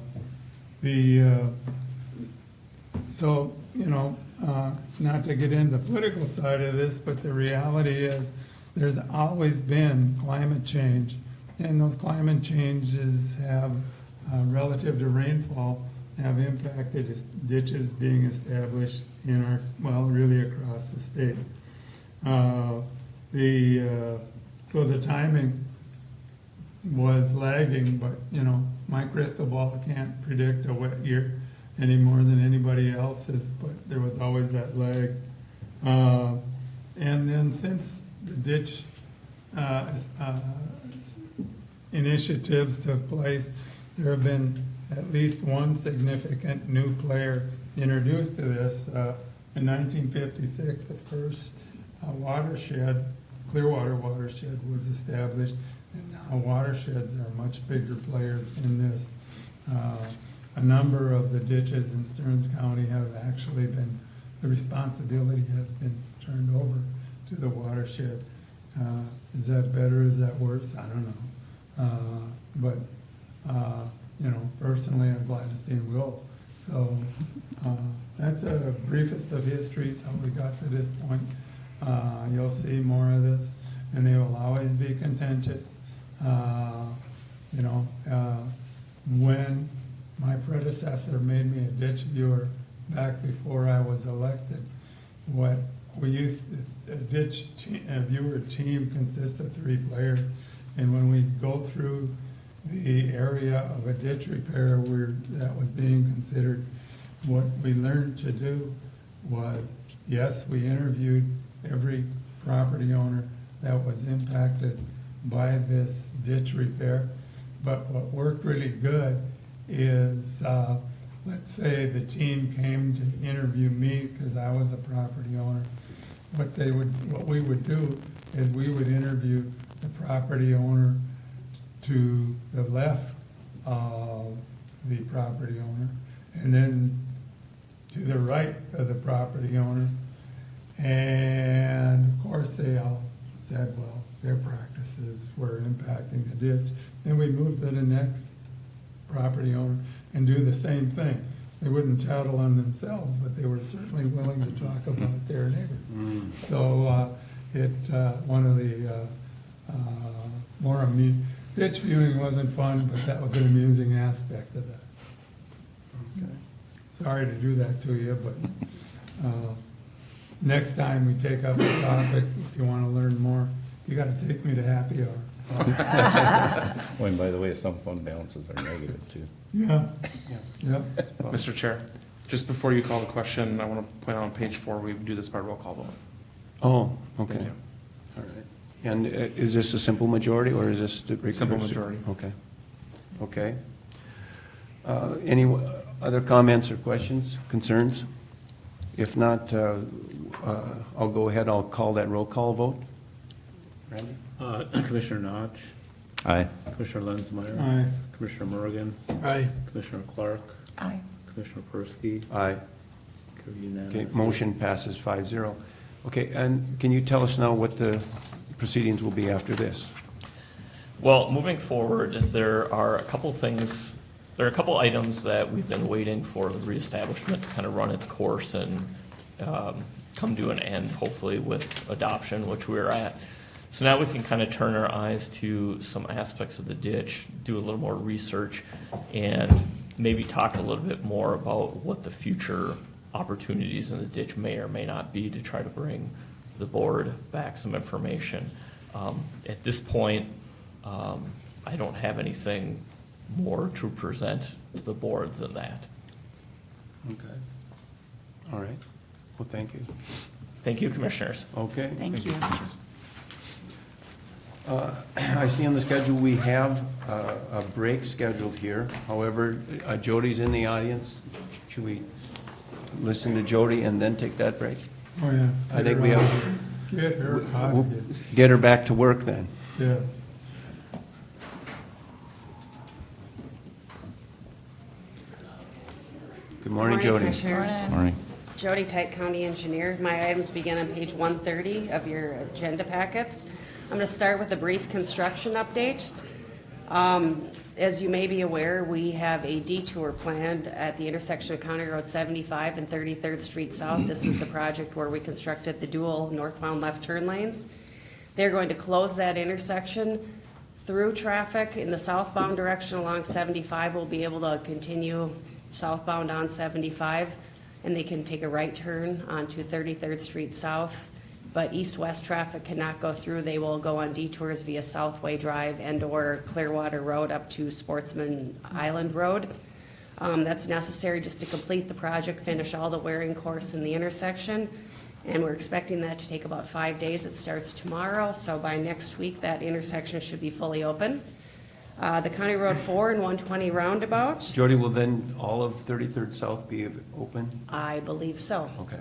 to get into the political side of this, but the reality is there's always been climate change, and those climate changes have, relative to rainfall, have impacted ditches being established in really across the state. So the timing was lagging, but my crystal ball can't predict a wet year any more than anybody else's, but there was always that lag. And then since the ditch initiatives took place, there have been at least one significant new player introduced to this. In 1956, the first watershed, Clearwater watershed, was established, and now watersheds are much bigger players in this. A number of the ditches in Stearns County have actually been, the responsibility has been turned over to the watershed. Is that better? Is that worse? I don't know. Personally, I'm glad to see him go. So that's a briefest of histories how we got to this point. You'll see more of this, and they will always be contentious. When my predecessor made me a ditch viewer back before I was elected, what we used, a ditch viewer team consists of 3 players, and when we go through the area of a ditch repair that was being considered, what we learned to do was, yes, we interviewed every property owner that was impacted by this ditch repair, but what worked really good is, let's say the team came to interview me because I was a property owner. What we would do is we would interview the property owner to the left of the property owner, and then to the right of the property owner. And of course, they all said, well, their practices were impacting the ditch. Then we'd move to the next property owner and do the same thing. They wouldn't tattle on themselves, but they were certainly willing to talk about their neighbors. So one of the more ditch viewing wasn't fun, but that was an amusing aspect of that. Sorry to do that to you, but next time we take up a topic, if you want to learn more, you got to take me to happy hour. Oh, and by the way, some fund balances are negative too. Yeah, yep. Mr. Chair, just before you call the question, I want to point out on page 4, we do this by roll call vote. Oh, okay. Thank you. All right. And is this a simple majority, or is this the regular? Simple majority. Okay. Okay. Any other comments or questions, concerns? If not, I'll go ahead, I'll call that roll call vote. Randy? Commissioner Notch, Aye. Commissioner Lenzmeyer, Aye. Commissioner Morgan, Aye. Commissioner Clark, Aye. Commissioner Persky, Aye. carried Okay, unanimously. motion passes 5-0. Okay, and can you tell us now what the proceedings will be after this? Well, moving forward, there are a couple items that we've been waiting for the reestablishment to kind of run its course and come to an end, hopefully with adoption, which we're at. So now we can kind of turn our eyes to some aspects of the ditch, do a little more research, and maybe talk a little bit more about what the future opportunities in the ditch may or may not be to try to bring the board back some information. At this point, I don't have anything more to present to the board than that. Okay. All right. Well, thank you. Thank you, Commissioners. Okay. Thank you. I see on the schedule we have a break scheduled here. However, Jody's in the audience. Should we listen to Jody and then take that break? Oh, yeah. I think we have, Get her out we'll of here. get her back to work then. Yes. Good morning, Jody. Commissioners. Morning. Jody Tyke, County Engineer. My items begin on page 130 of your agenda packets. I'm going to start with a brief construction update. As you may be aware, we have a detour planned at the intersection of County Road 75 and 33rd Street South. This is the project where we constructed the dual northbound left turn lanes. They're going to close that intersection through traffic in the southbound direction along 75. We'll be able to continue southbound on 75, and they can take a right turn onto 33rd Street South. But east-west traffic cannot go through. They will go on detours via Southway Drive and/or Clearwater Road up to Sportsman Island Road. That's necessary just to complete the project, finish all the wearing course in the intersection, and we're expecting that to take about 5 days. It starts tomorrow, so by next week, that intersection should be fully open. The County Road 4 and 120 roundabout, Jody, will then all of 33rd South be open? I believe so. Okay.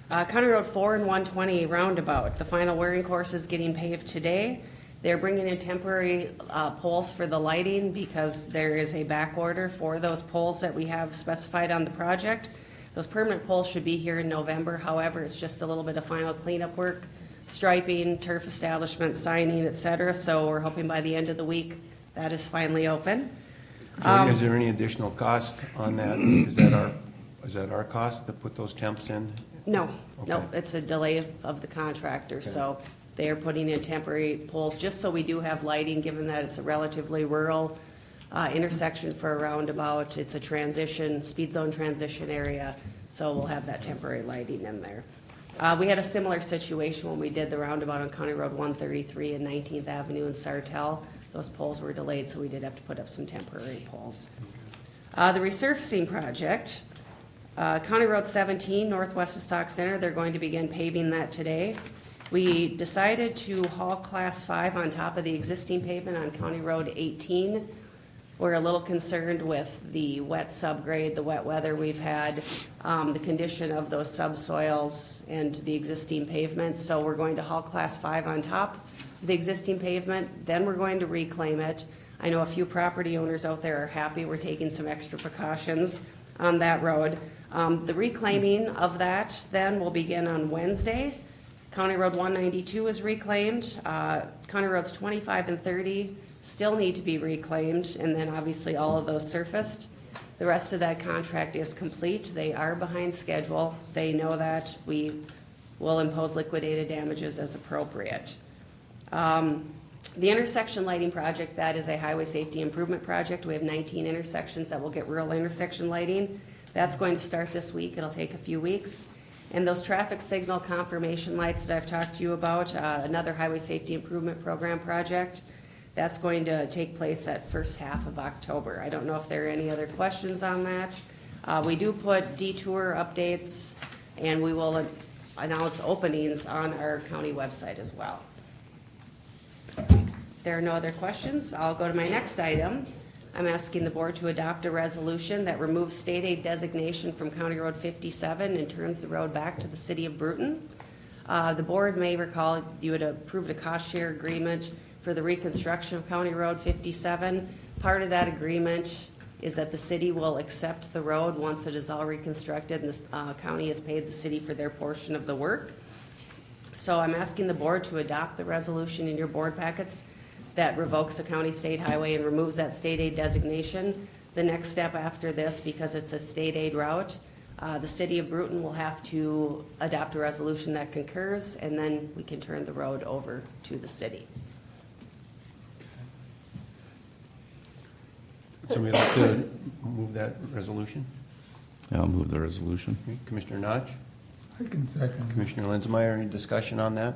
County Road 4 and 120 roundabout, the final wearing course is getting paved today. They're bringing in temporary poles for the lighting because there is a back order for those poles that we have specified on the project. Those permanent poles should be here in November. However, it's just a little bit of final cleanup work, striping, turf establishment, signing, et cetera. So we're hoping by the end of the week that is finally open. Jody, is there any additional cost on that? Is that our cost to put those temps in? No, no, Okay. it's a delay of the contractor, so they are putting in temporary poles, just so we do have lighting, given that it's a relatively rural intersection for a roundabout. It's a transition, speed zone transition area, so we'll have that temporary lighting in there. We had a similar situation when we did the roundabout on County Road 133 and 19th Avenue in Sartell. Those poles were delayed, so we did have to put up some temporary poles. The resurfacing project, County Road 17, northwest of Sauk Center, they're going to begin paving that today. We decided to haul Class 5 on top of the existing pavement on County Road 18. We're a little concerned with the wet subgrade, the wet weather we've had, the condition of those subsoils and the existing pavement. So we're going to haul Class 5 on top of the existing pavement, then we're going to reclaim it. I know a few property owners out there are happy. We're taking some extra precautions on that road. The reclaiming of that then will begin on Wednesday. County Road 192 is reclaimed. County Roads 25 and 30 still need to be reclaimed, and then obviously all of those surfaced. The rest of that contract is complete. They are behind schedule. They know that. We will impose liquidated damages as appropriate. The intersection lighting project, that is a highway safety improvement project. We have 19 intersections that will get rural intersection lighting. That's going to start this week. It'll take a few weeks. And those traffic signal confirmation lights that I've talked to you about, another highway safety improvement program project, that's going to take place that first half of October. I don't know if there are any other questions on that. We do put detour updates, and we will announce openings on our county website as well. If there are no other questions, I'll go to my next item. I'm asking the board to adopt a resolution that removes state aid designation from County Road 57 and turns the road back to the city of Bruton. The board may recall you had approved a cost share agreement for the reconstruction of County Road 57. Part of that agreement is that the city will accept the road once it is all reconstructed and the county has paid the city for their portion of the work. So I'm asking the board to adopt the resolution in your board packets that revokes the county state highway and removes that state aid designation. The next step after this, because it's a state aid route, the city of Bruton will have to adopt a resolution that concurs, and then we can turn the road over to the city. Somebody like to move that resolution? Yeah, I'll move the resolution. Okay, Commissioner Notch? I can second. Commissioner Lindsmeyer, any discussion on that?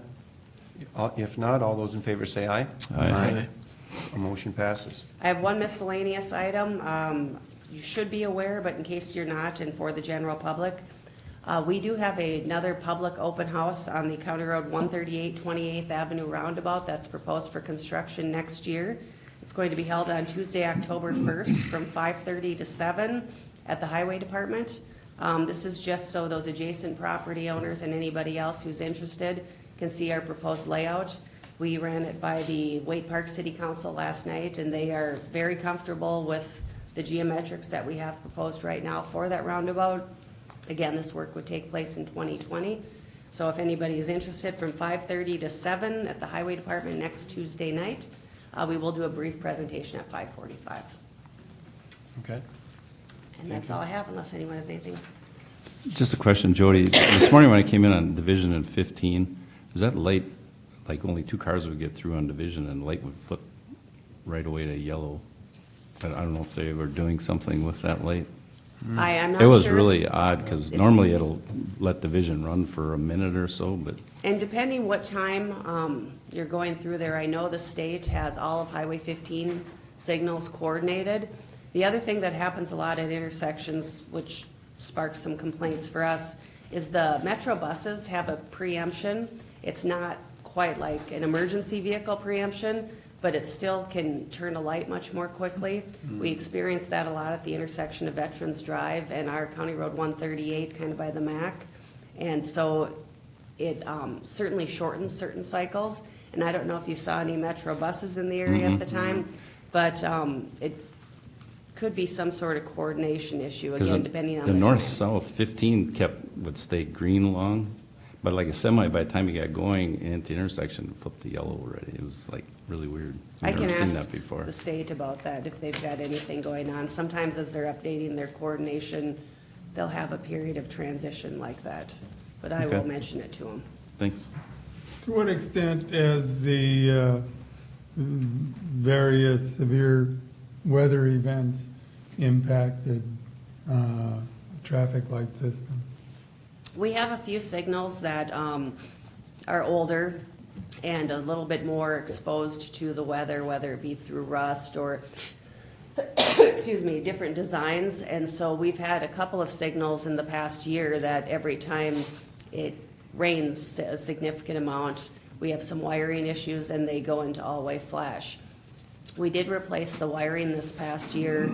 If not, all those in favor say aye. Aye. A motion passes. I have one miscellaneous item. You should be aware, but in case you're not, and for the general public, we do have another public open house on the County Road 138 28th Avenue roundabout that's proposed for construction next year. It's going to be held on Tuesday, October 1st from 5:30 to 7 at the Highway Department. This is just so those adjacent property owners and anybody else who's interested can see our proposed layout. We ran it by the Waite Park City Council last night, and they are very comfortable with the geometrics that we have proposed right now for that roundabout. Again, this work would take place in 2020. So if anybody is interested, from 5:30 to 7 at the Highway Department next Tuesday night, we will do a brief presentation at 5:45. Okay. And that's all I have, unless anyone has anything. Just a question, Jody. This morning when I came in on Division and 15, was that light, like only 2 cars would get through on Division and the light would flip right away to yellow? I don't know if they were doing something with that light. I am not It was sure. really odd because normally it'll let Division run for a minute or so, but And depending what time you're going through there, I know the state has all of Highway 15 signals coordinated. The other thing that happens a lot at intersections, which sparks some complaints for us, is the Metro buses have a preemption. It's not quite like an emergency vehicle preemption, but it still can turn a light much more quickly. We experience that a lot at the intersection of Veterans Drive and our County Road 138, kind of by the MAC. And so it certainly shortens certain cycles. And I don't know if you saw any Metro buses in the area at the time, but it could be some sort of coordination issue, because again, depending on the the north-south 15 would stay green along, but like a semi, by the time you got going into the intersection, it flipped to yellow already. It was like really weird. I I've can never seen ask that before. the state about that, if they've got anything going on. Sometimes as they're updating their coordination, they'll have a period of transition like that. But I will Okay. mention it to them. Thanks. To what extent has the various severe weather events impacted the traffic light system? We have a few signals that are older and a little bit more exposed to the weather, whether it be through rust or, excuse me, different designs. And so we've had a couple of signals in the past year that every time it rains a significant amount, we have some wiring issues and they go into all-way flash. We did replace the wiring this past year,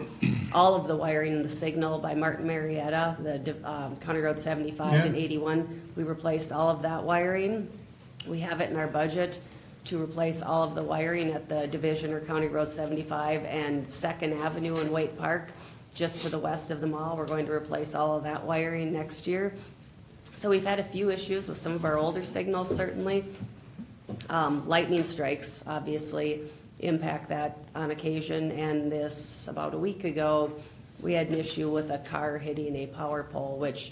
all of the wiring in the signal by Martin Marietta, the County Road 75 and Yeah. 81. We replaced all of that wiring. We have it in our budget to replace all of the wiring at the Division or County Road 75 and 2nd Avenue in Waite Park, just to the west of the mall. We're going to replace all of that wiring next year. So we've had a few issues with some of our older signals, certainly. Lightning strikes, obviously, impact that on occasion, and this, about a week ago, we had an issue with a car hitting a power pole, which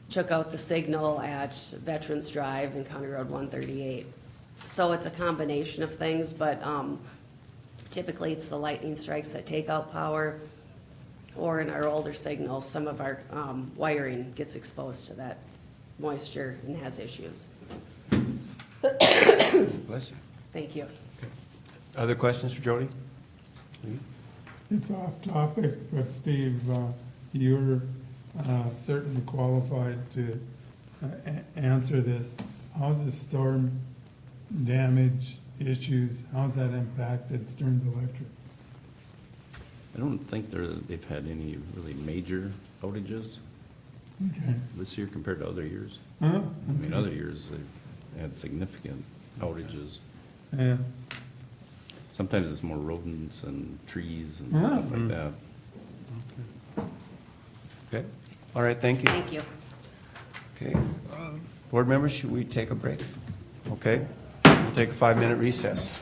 took out the signal at Veterans Drive and County Road 138. So it's a combination of things, but typically it's the lightning strikes that take out power, or in our older signals, some of our wiring gets exposed to that moisture and has issues. Bless you. Thank you. Other questions for Jody? It's off topic, but Steve, you're certainly qualified to answer this. How's the storm damage issues, how's that impacted Stearns Electric? I don't think they've had any really major outages Okay. this year compared to other years. Huh? I mean, other years they've had significant outages. Yeah. Sometimes it's more rodents and trees and Ah. stuff like that. Okay, all right, thank you. Thank you. Okay, board members, should we take a break? Okay, we'll take a 5-minute recess.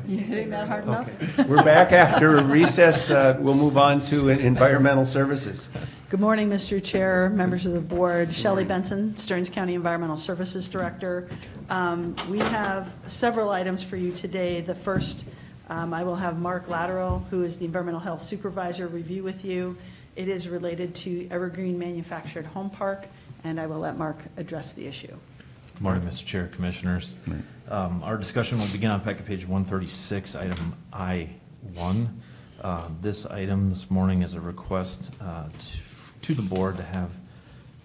You hitting that hard enough? Okay. We're back after a recess. We'll move on to environmental services. Good morning, Mr. Chair, members of the board. Shelley Benson, Stearns County Environmental Services Director. We have several items for you today. The first, I will have Mark Lateral, who is the Environmental Health Supervisor, review with you. It is related to Evergreen Manufactured Home Park, and I will let Mark address the issue. Good morning, Mr. Chair, Commissioners. Our discussion will begin on packet page 136, item I-1. This item this morning is a request to the board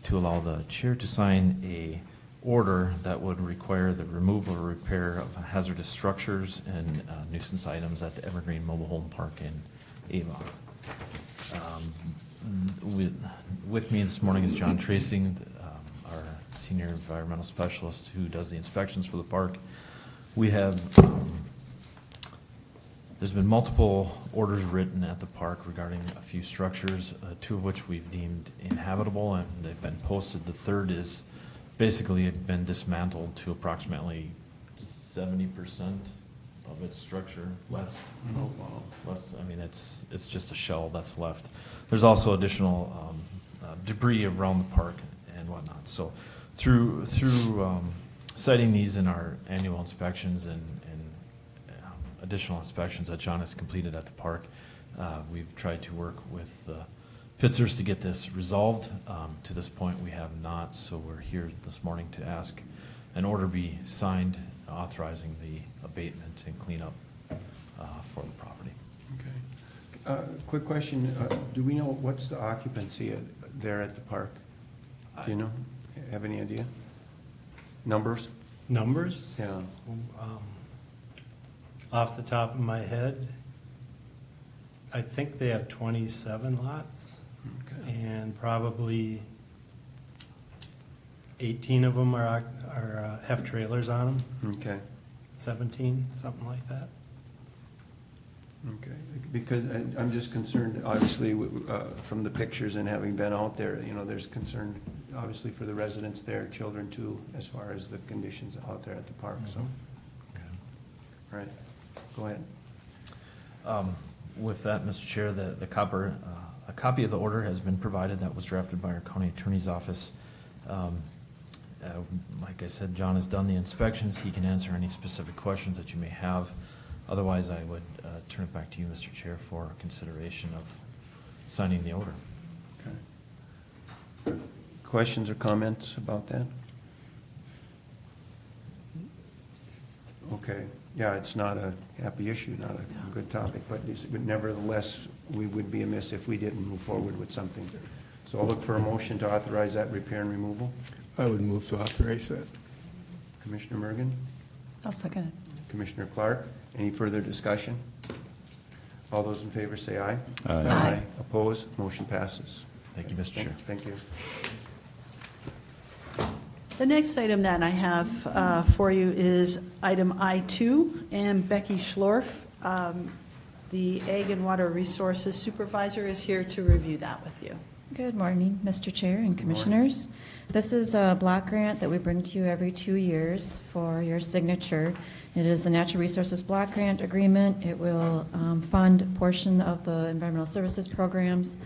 to allow the chair to sign a order that would require the removal or repair of hazardous structures and nuisance items at the Evergreen Mobile Home Park in Avon. With me this morning is John Tracing, our senior environmental specialist who does the inspections for the park. We have, there's been multiple orders written at the park regarding a few structures, two of which we've deemed inhabitable and they've been posted. The third is basically been dismantled to approximately 70% of its structure. Less. Oh, wow. Less. I mean, it's just a shell that's left. There's also additional debris around the park and whatnot. So through citing these in our annual inspections and additional inspections that John has completed at the park, we've tried to work with the Pitzers to get this resolved. To this point, we have not, so we're here this morning to ask an order be signed authorizing the abatement and cleanup for the property. Okay. Quick question. Do we know what's the occupancy there at the park? Do you know? Have any idea? Numbers? Numbers? Yeah. Off the top of my head, I think they have 27 lots. Okay. And probably 18 of them have trailers on them. Okay. 17, something like that. Okay. Because I'm just concerned, obviously, from the pictures and having been out there, you know, there's concern, obviously, for the residents there, children too, as far as the conditions out there at the park, so. Okay. All right. Go ahead. With that, Mr. Chair, a copy of the order has been provided that was drafted by our county attorney's office. Like I said, John has done the inspections. He can answer any specific questions that you may have. Otherwise, I would turn it back to you, Mr. Chair, for consideration of signing the order. Okay. Questions or comments about that? Okay. Yeah, it's not a happy issue, not a good topic, but nevertheless, we would be amiss if we didn't move forward with something. So I'll look for a motion to authorize that repair and removal. I would move to authorize that. Commissioner Mergen? I'll second it. Commissioner Clark? Any further discussion? All those in favor say aye. Aye. Aye. Opposed? Motion passes. Thank you, Mr. Chair. Thank you. The next item that I have for you is item I-2, and Becky Schlorf, the Ag and Water Resources Supervisor, is here to review that with you. Good morning, Mr. Chair and Commissioners. This is a block grant that we bring to you every 2 years for your signature. It is the Natural Resources Block Grant Agreement. It will fund a portion of the environmental services programs.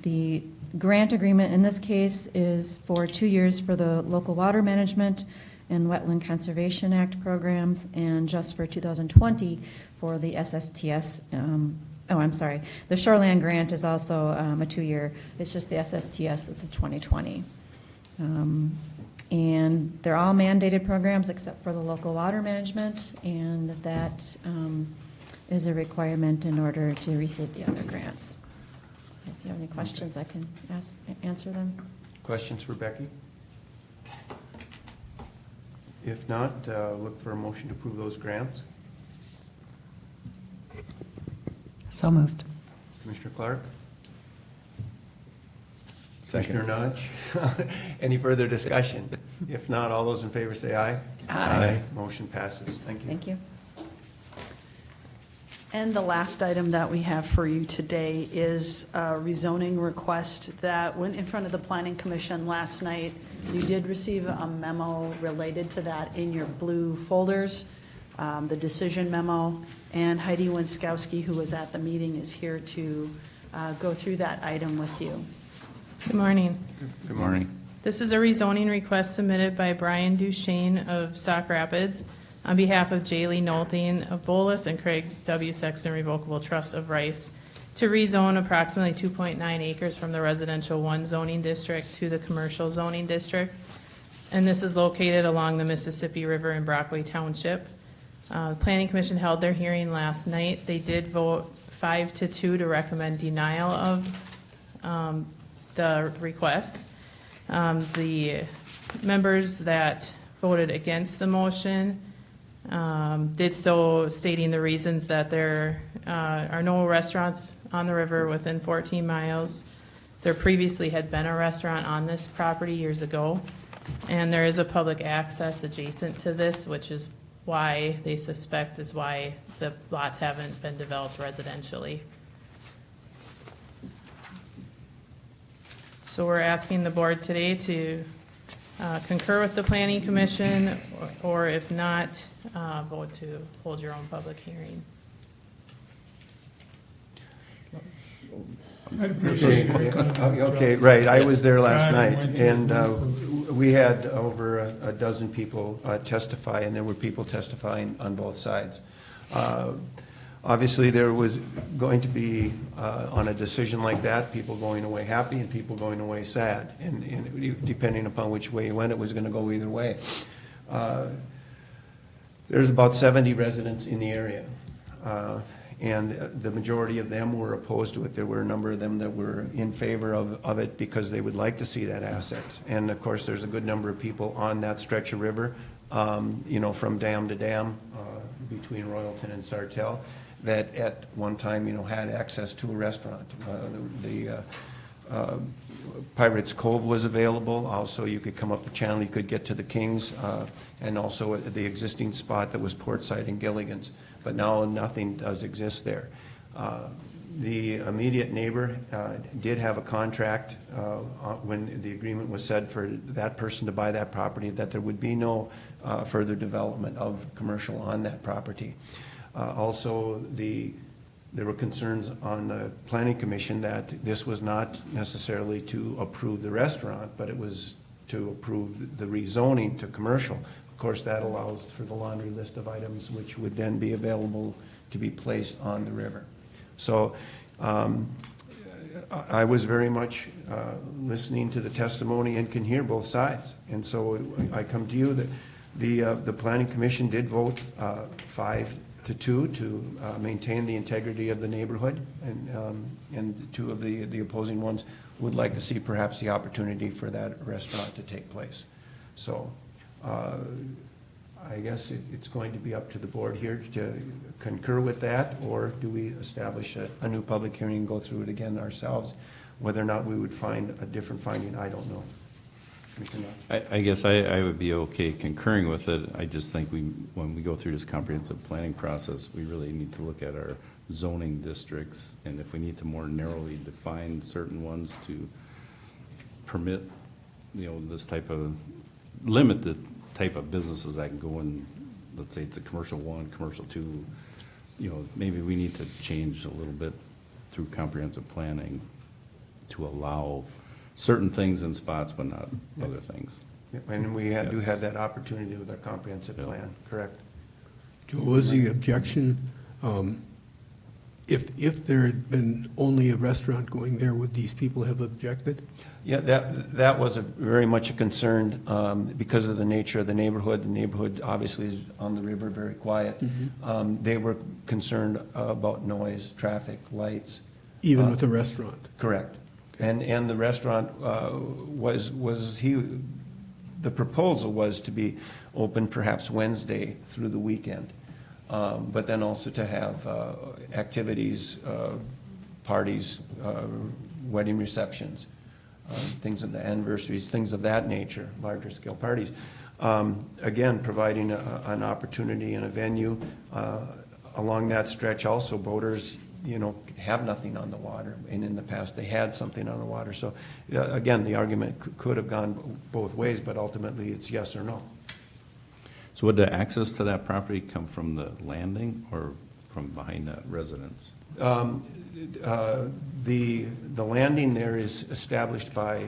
The grant agreement in this case is for 2 years for the local water management and Wetland Conservation Act programs, and just for 2020 for the SSTS. The Shoreland grant is also a 2-year. It's just the SSTS. This is 2020. And they're all mandated programs except for the local water management, and that is a requirement in order to receive the other grants. If you have any questions, I can answer them. Questions for Becky? If not, look for a motion to approve those grants. So moved. Commissioner Clark? Second. Commissioner Nudge? Any further discussion? If not, all those in favor say aye. Aye. Motion passes. Thank you. Thank you. And the last item that we have for you today is a rezoning request that went in front of the Planning Commission last night. You did receive a memo related to that in your blue folders. the decision memo, and Heidi Winskowski, who was at the meeting, is here to go through that item with you. Good morning. Good morning. This is a rezoning request submitted by Brian Duchesne of Sauk Rapids on behalf of Jaylee Nolting of Bolus and Craig W. Sexton Revocable Trust of Rice to rezone approximately 2.9 acres from the residential 1 zoning district to the commercial zoning district. And this is located along the Mississippi River in Brockway Township. The Planning Commission held their hearing last night. They did vote 5-2 to recommend denial of the request. The members that voted against the motion did so stating the reasons that there are no restaurants on the river within 14 miles. There previously had been a restaurant on this property years ago, and there is a public access adjacent to this, which is why they suspect is why the lots haven't been developed residentially. So we're asking the board today to concur with the Planning Commission, or if not, vote to hold your own public hearing. I'd appreciate it. Okay, right, I was there last Right, I night, went to and the- we had over a dozen people testify, and there were people testifying on both sides. Obviously, there was going to be, on a decision like that, people going away happy and people going away sad, and depending upon which way you went, it was going to go either way. There's about 70 residents in the area, and the majority of them were opposed to it. There were a number of them that were in favor of it because they would like to see that asset. And of course, there's a good number of people on that stretch of river, from dam to dam, between Royalton and Sartell, that at one time, had access to a restaurant. The Pirates Cove was available. Also, you could come up the channel, you could get to the Kings, and also the existing spot that was Portside and Gilligan's. But now nothing does exist there. The immediate neighbor did have a contract when the agreement was said for that person to buy that property, that there would be no further development of commercial on that property. Also, there were concerns on the Planning Commission that this was not necessarily to approve the restaurant, but it was to approve the rezoning to commercial. Of course, that allows for the laundry list of items which would then be available to be placed on the river. So I was very much listening to the testimony and can hear both sides. And so I come to you that the Planning Commission did vote 5-2 to maintain the integrity of the neighborhood, and 2 of the opposing ones would like to see perhaps the opportunity for that restaurant to take place. So I guess it's going to be up to the board here to concur with that, or do we establish a new public hearing and go through it again ourselves? Whether or not we would find a different finding, I don't know. I guess I would be okay concurring with it. I just think when we go through this comprehensive planning process, we really need to look at our zoning districts, and if we need to more narrowly define certain ones to permit, this type of, limit the type of businesses that can go in, let's say it's a commercial 1, commercial 2, maybe we need to change a little bit through comprehensive planning to allow certain things in spots, but not other things. And we do have that opportunity with our comprehensive plan, correct? Joe, was the objection, if there had been only a restaurant going there, would these people have objected? Yeah, that was very much a concern because of the nature of the neighborhood. The neighborhood obviously is on the river, very quiet. They were concerned about noise, traffic, lights. Even with the restaurant? Correct. And the restaurant the proposal was to be open perhaps Wednesday through the weekend, but then also to have activities, parties, wedding receptions, things of the anniversaries, things of that nature, larger scale parties. Again, providing an opportunity and a venue along that stretch. Also, boaters, have nothing on the water, and in the past they had something on the water. So again, the argument could have gone both ways, but ultimately it's yes or no. So would the access to that property come from the landing or from behind that residence? The landing there is established by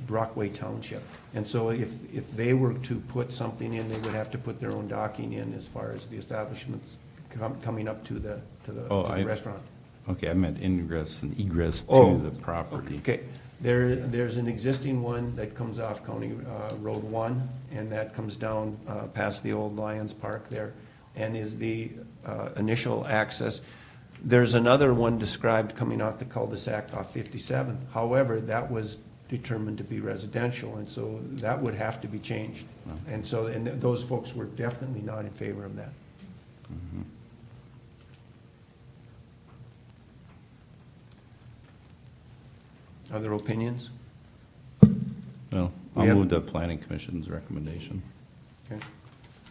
Brockway Township. And so if they were to put something in, they would have to put their own docking in as far as the establishments coming up to the restaurant. Okay, I meant ingress and egress Oh, to the property. Okay, there's an existing one that comes off County Road 1, and that comes down past the old Lions Park there, and is the initial access. There's another one described coming off the cul-de-sac off 57th. However, that was determined to be residential, and so that would have to be changed. And so, and those folks were definitely not in favor of that. Mhm. Other opinions? Well, We I'll have- move the planning commission's recommendation. Okay.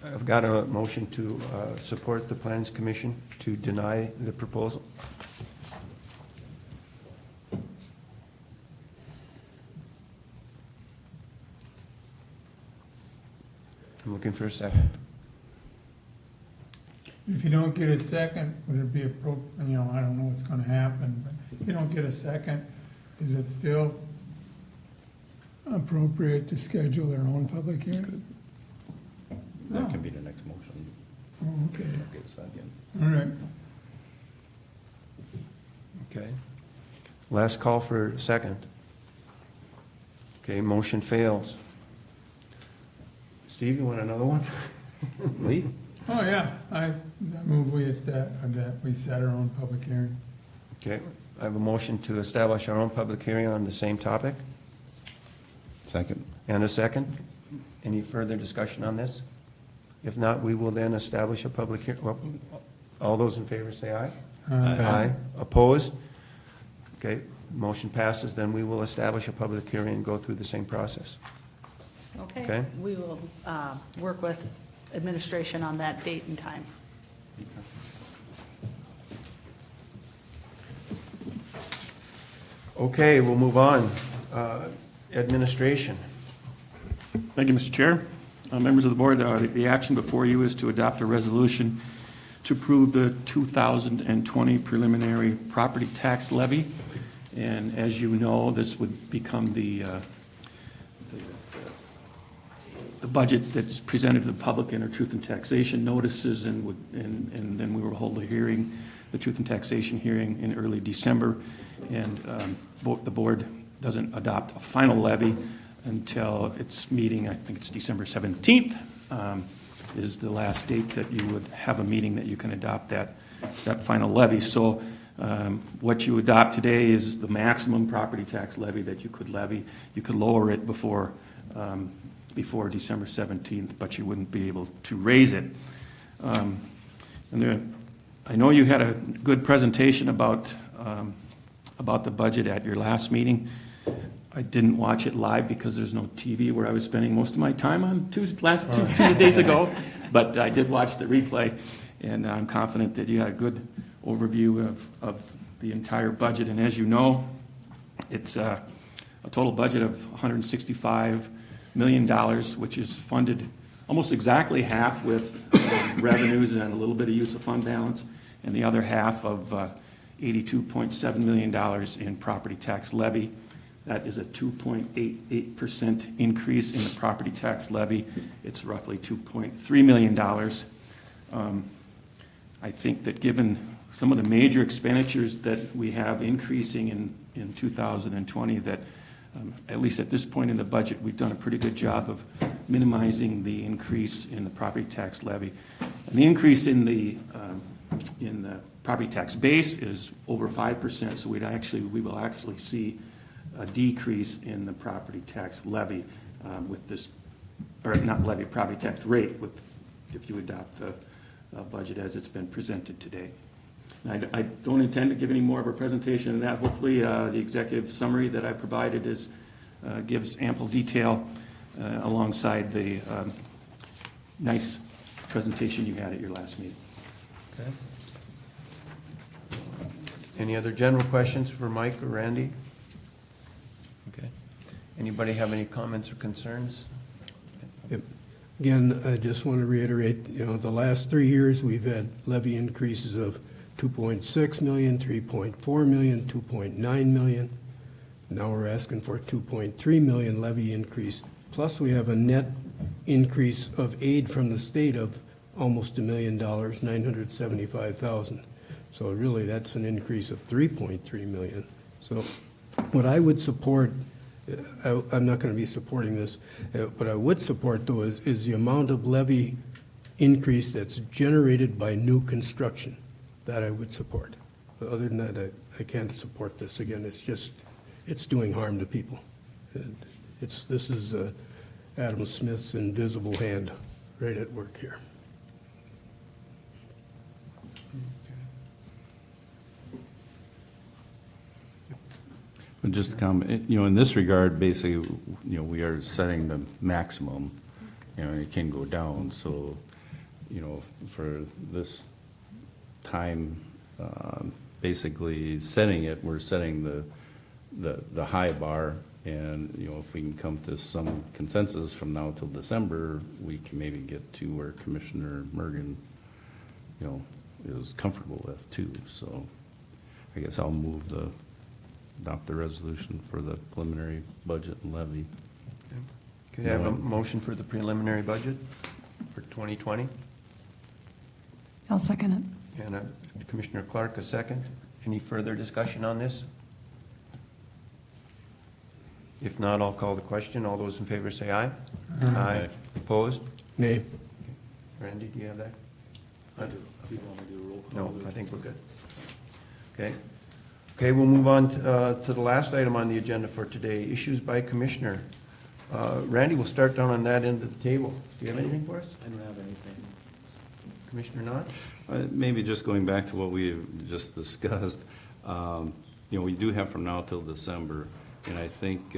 I've got a motion to support the Plans Commission to deny the proposal. I'm looking for a second. If you don't get a second, would it be I don't know what's gonna happen, but if you don't get a second, is it still appropriate to schedule their own public hearing? That can be the next motion. Oh, okay, Don't get a second. all right. Okay. Last call for second. Okay, motion fails. Steve, you want another one? Lee? Oh, yeah, I move we set our own public hearing. Okay, I have a motion to establish our own public hearing on the same topic, Second. and a second. Any further discussion on this? If not, we will then establish a public hearing. Well, all those in favor say aye. Aye. Opposed? Okay, motion passes, then we will establish a public hearing and go through the same process. Okay. Okay. We will work with administration on that date and time. Okay, we'll move on. Administration. Thank you, Mr. Chair. Members of the board, the action before you is to adopt a resolution to approve the 2020 preliminary property tax levy. And as you know, this would become the budget that's presented to the public in our truth and taxation notices, and then we will hold a hearing, the truth and taxation hearing in early December. And the board doesn't adopt a final levy until its meeting, I think it's December 17th, is the last date that you would have a meeting that you can adopt that final levy. So what you adopt today is the maximum property tax levy that you could levy. You could lower it before December 17th, but you wouldn't be able to raise it. And I know you had a good presentation about the budget at your last meeting. I didn't watch it live because there's no TV where I was spending most of my time on Tuesdays ago, but I did watch the replay, and I'm confident that you had a good overview of the entire budget. And as you know, it's a total budget of $165 million, which is funded almost exactly half with revenues and a little bit of use of fund balance, and the other half of $82.7 million in property tax levy. That is a 2.88% increase in the property tax levy. It's roughly $2.3 million. I think that given some of the major expenditures that we have increasing in 2020, that at least at this point in the budget, we've done a pretty good job of minimizing the increase in the property tax levy. And the increase in the property tax base is over 5%, so we will actually see a decrease in the property tax levy with this, or not levy, property tax rate if you adopt the budget as it's been presented today. And I don't intend to give any more of a presentation than that. Hopefully, the executive summary that I provided gives ample detail alongside the nice presentation you had at your last meeting. Okay. Any other general questions for Mike or Randy? Okay. Anybody have any comments or concerns? Yep. Again, I just want to reiterate, the last 3 years, we've had levy increases of 2.6 million, 3.4 million, 2.9 million. Now we're asking for 2.3 million levy increase. Plus, we have a net increase of aid from the state of almost $1 million, 975,000. So really, that's an increase of 3.3 million. So what I would support, I'm not going to be supporting this, what I would support, though, is the amount of levy increase that's generated by new construction. That I would support. But other than that, I can't support this. Again, it's doing harm to people. This is Adam Smith's invisible hand right at work here. But just to comment, in this regard, basically, we are setting the maximum, it can go down. So, for this time, basically setting it, we're setting the high bar, and if we can come to some consensus from now till December, we can maybe get to where Commissioner Mergen, is comfortable with too. So I guess I'll adopt the resolution for the preliminary budget and levy. Can I have a motion for the preliminary budget for 2020? I'll second it. And Commissioner Clark, a second. Any further discussion on this? If not, I'll call the question. All those in favor say aye. Aye. Opposed? Nay. Randy, do you have that? I do. Do you want me to do a roll call? No, I think we're good. Okay, we'll move on to the last item on the agenda for today, issues by commissioner. Randy, we'll start down on that end of the table. Do you have anything for us? I don't have anything. Commissioner Knott? Maybe just going back to what we just discussed, we do have from now till December, and I think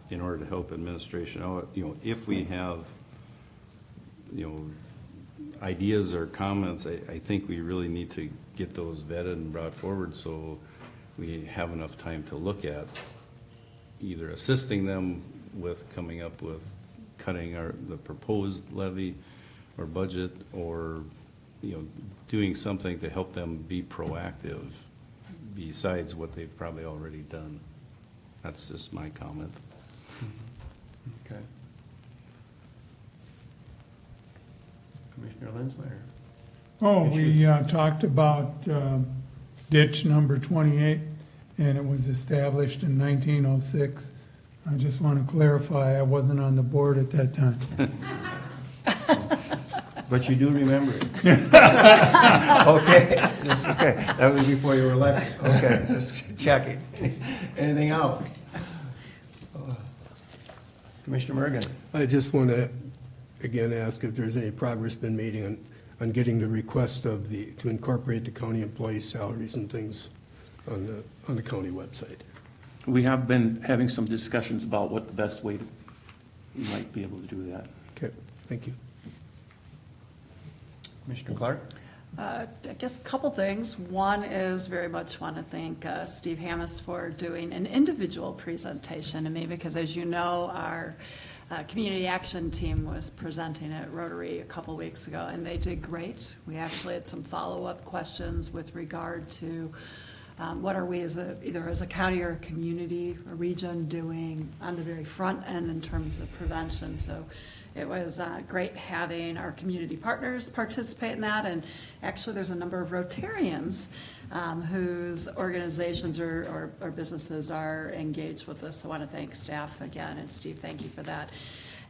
in order to help administration out, if we have, ideas or comments, I think we really need to get those vetted and brought forward so we have enough time to look at either assisting them with coming up with cutting the proposed levy or budget, or doing something to help them be proactive besides what they've probably already done. That's just my comment. Okay. Commissioner Lenzmeyer. We talked about ditch number 28, and it was established in 1906. I just want to clarify, I wasn't on the board at that time. But you do remember it. Okay, okay. That was before you were elected. Okay, just checking. Anything else? Commissioner Mergen. I just want to, again, ask if there's any progress been made on getting the request to incorporate the county employees' salaries and things on the county website. We have been having some discussions about what the best way we might be able to do that. Okay, thank you. Commissioner Clark? I guess a couple things. One is very much want to thank Steve Hammes for doing an individual presentation to me, because as you know, our community action team was presenting at Rotary a couple weeks ago, and they did great. We actually had some follow-up questions with regard to what are we either as a county or a community or region doing on the very front end in terms of prevention. So it was great having our community partners participate in that, and actually there's a number of Rotarians whose organizations or businesses are engaged with us. So I want to thank staff again, and Steve, thank you for that.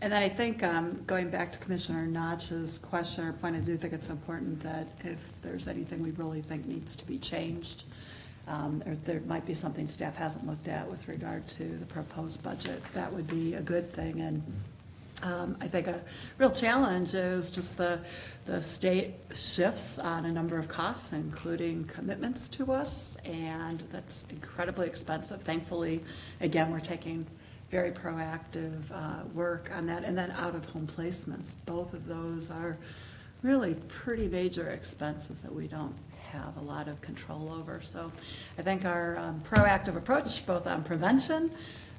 And then I think going back to Commissioner Notch's question or point, I do think it's important that if there's anything we really think needs to be changed, or there might be something staff hasn't looked at with regard to the proposed budget, that would be a good thing. And I think a real challenge is just the state shifts on a number of costs, including commitments to us, and that's incredibly expensive. Thankfully, again, we're taking very proactive work on that. And then out-of-home placements. Both of those are really pretty major expenses that we don't have a lot of control over. So I think our proactive approach, both on prevention,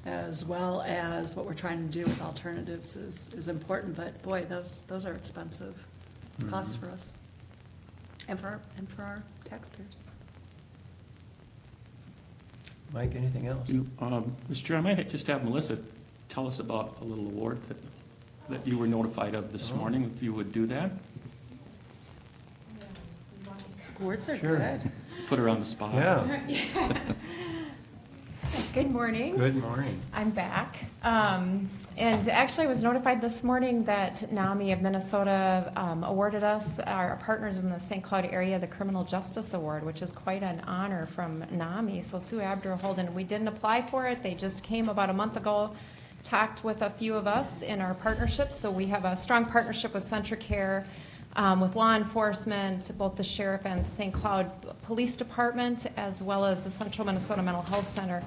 as well as what we're trying to do with alternatives is important, but boy, those are expensive costs for us and for our taxpayers. Mike, anything else? Mr. Chair, I might just have Melissa tell us about a little award that you were notified of this morning, if you would do that. Words are Sure. good. Put her on the spot. Yeah. Good morning. Good morning. I'm back. And actually, I was notified this morning that NAMI of Minnesota awarded us, our partners in the St. Cloud area, the Criminal Justice Award, which is quite an honor from NAMI. So Sue Abderholden, we didn't apply for it. They just came about a month ago, talked with a few of us in our partnership. So we have a strong partnership with Centricare, with law enforcement, both the sheriff and St. Cloud Police Department, as well as the Central Minnesota Mental Health Center.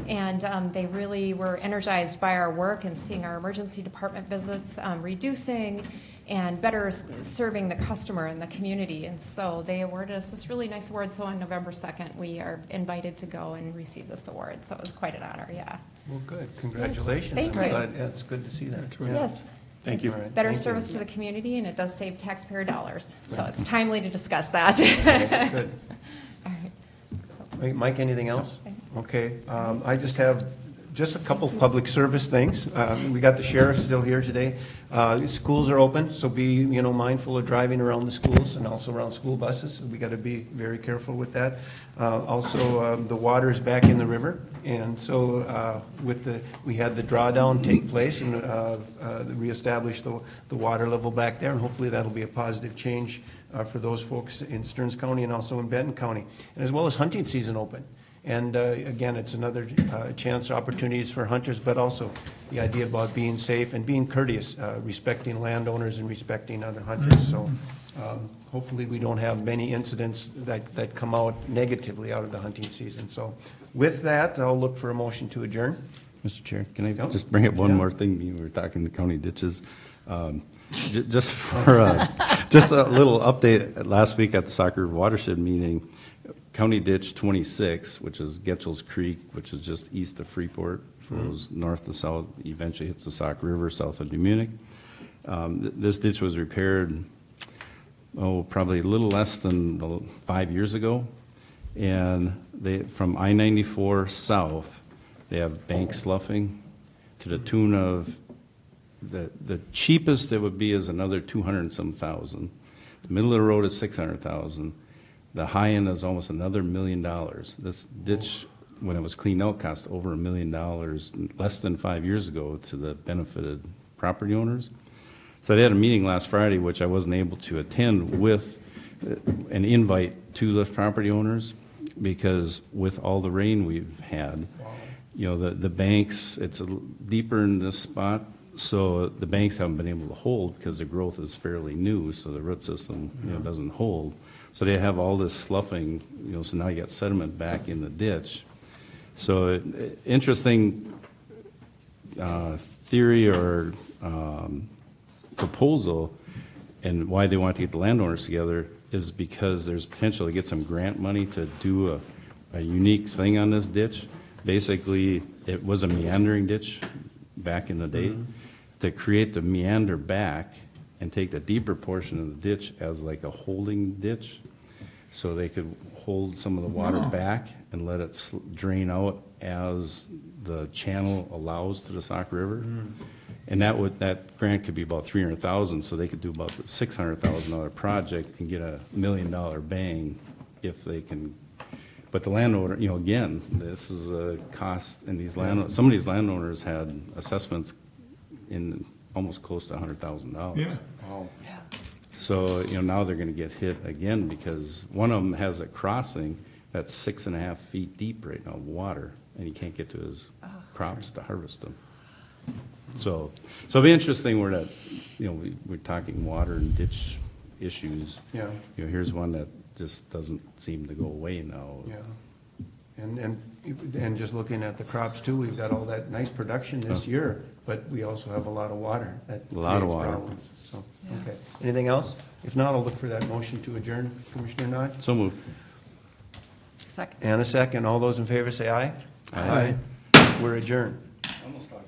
And they really were energized by our work and seeing our emergency department visits reducing and better serving the customer and the community. And so they awarded us this really nice award. So on November 2nd, we are invited to go and receive this award. So it was quite an honor, yeah. Well, good. Congratulations. Thank I'm you. glad- yeah, it's good to see that. Yeah. Yes. Thank you. All right, Better thank you. service to the community, and it does save taxpayer dollars. So it's timely to discuss that. Okay, good. All right. Wait, Mike, anything else? Okay, I just have just a couple public service things. We got the sheriff still here today. Schools are open, so be, mindful of driving around the schools and also around school buses. We got to be very careful with that. Also, the water is back in the river, and so we had the drawdown take place and reestablish the water level back there, and hopefully that'll be a positive change for those folks in Stearns County and also in Benton County, and as well as hunting season open. And again, it's another chance, opportunities for hunters, but also the idea about being safe and being courteous, respecting landowners and respecting other hunters. So hopefully we don't have many incidents that come out negatively out of the hunting season. So with that, I'll look for a motion to adjourn. Mr. Chair, can I just bring up one more thing? We were talking the county ditches. Just for just a little update, last week at the Soccer Watershed meeting, County Ditch 26, which is Getchell's Creek, which is just east of Freeport, flows north to south, eventually hits the Sauk River south of New Munich. This ditch was repaired, probably a little less than 5 years ago. And from I-94 south, they have bank sloughing to the tune of, the cheapest it would be is another 200 and some thousand. The middle of the road is 600,000. The high end is almost another $1 million. This ditch, when it was cleaned out, cost over $1 million less than 5 years ago to the benefited property owners. So they had a meeting last Friday, which I wasn't able to attend, with an invite to those property owners, because with all the rain we've had, the banks, it's deeper in this spot, so the banks haven't been able to hold because the growth is fairly new, so the root system doesn't hold. So they have all this sloughing, so now you got sediment back in the ditch. So interesting theory or proposal, and why they want to get the landowners together is because there's potential to get some grant money to do a unique thing on this ditch. Basically, it was a meandering ditch back in the day. To create the meander back and take the deeper portion of the ditch as like a holding ditch, so they could hold some of the water back and let it drain out as the channel allows to the Sauk River. And that grant could be about $300,000, so they could do about a $600,000 project and get a $1 million bang if they can. But the landowner, again, this is a cost, and some of these landowners had assessments in almost close to $100,000. Yeah. Wow. So, now they're going to get hit again, because one of them has a crossing that's 6.5 feet deep right now of water, and he can't get to his crops to harvest them. So it'll be interesting where that, we're talking water and ditch issues. Yeah. Here's one that just doesn't seem to go away now. Yeah. And just looking at the crops too, we've got all that nice production this year, but we also have a lot of water that A lot of creates water. problems. So, okay. Anything else? If not, I'll look for that motion to adjourn. Commissioner Knott? So moved. Second. And a second. All those in favor say aye. Aye. We're adjourned. Almost talking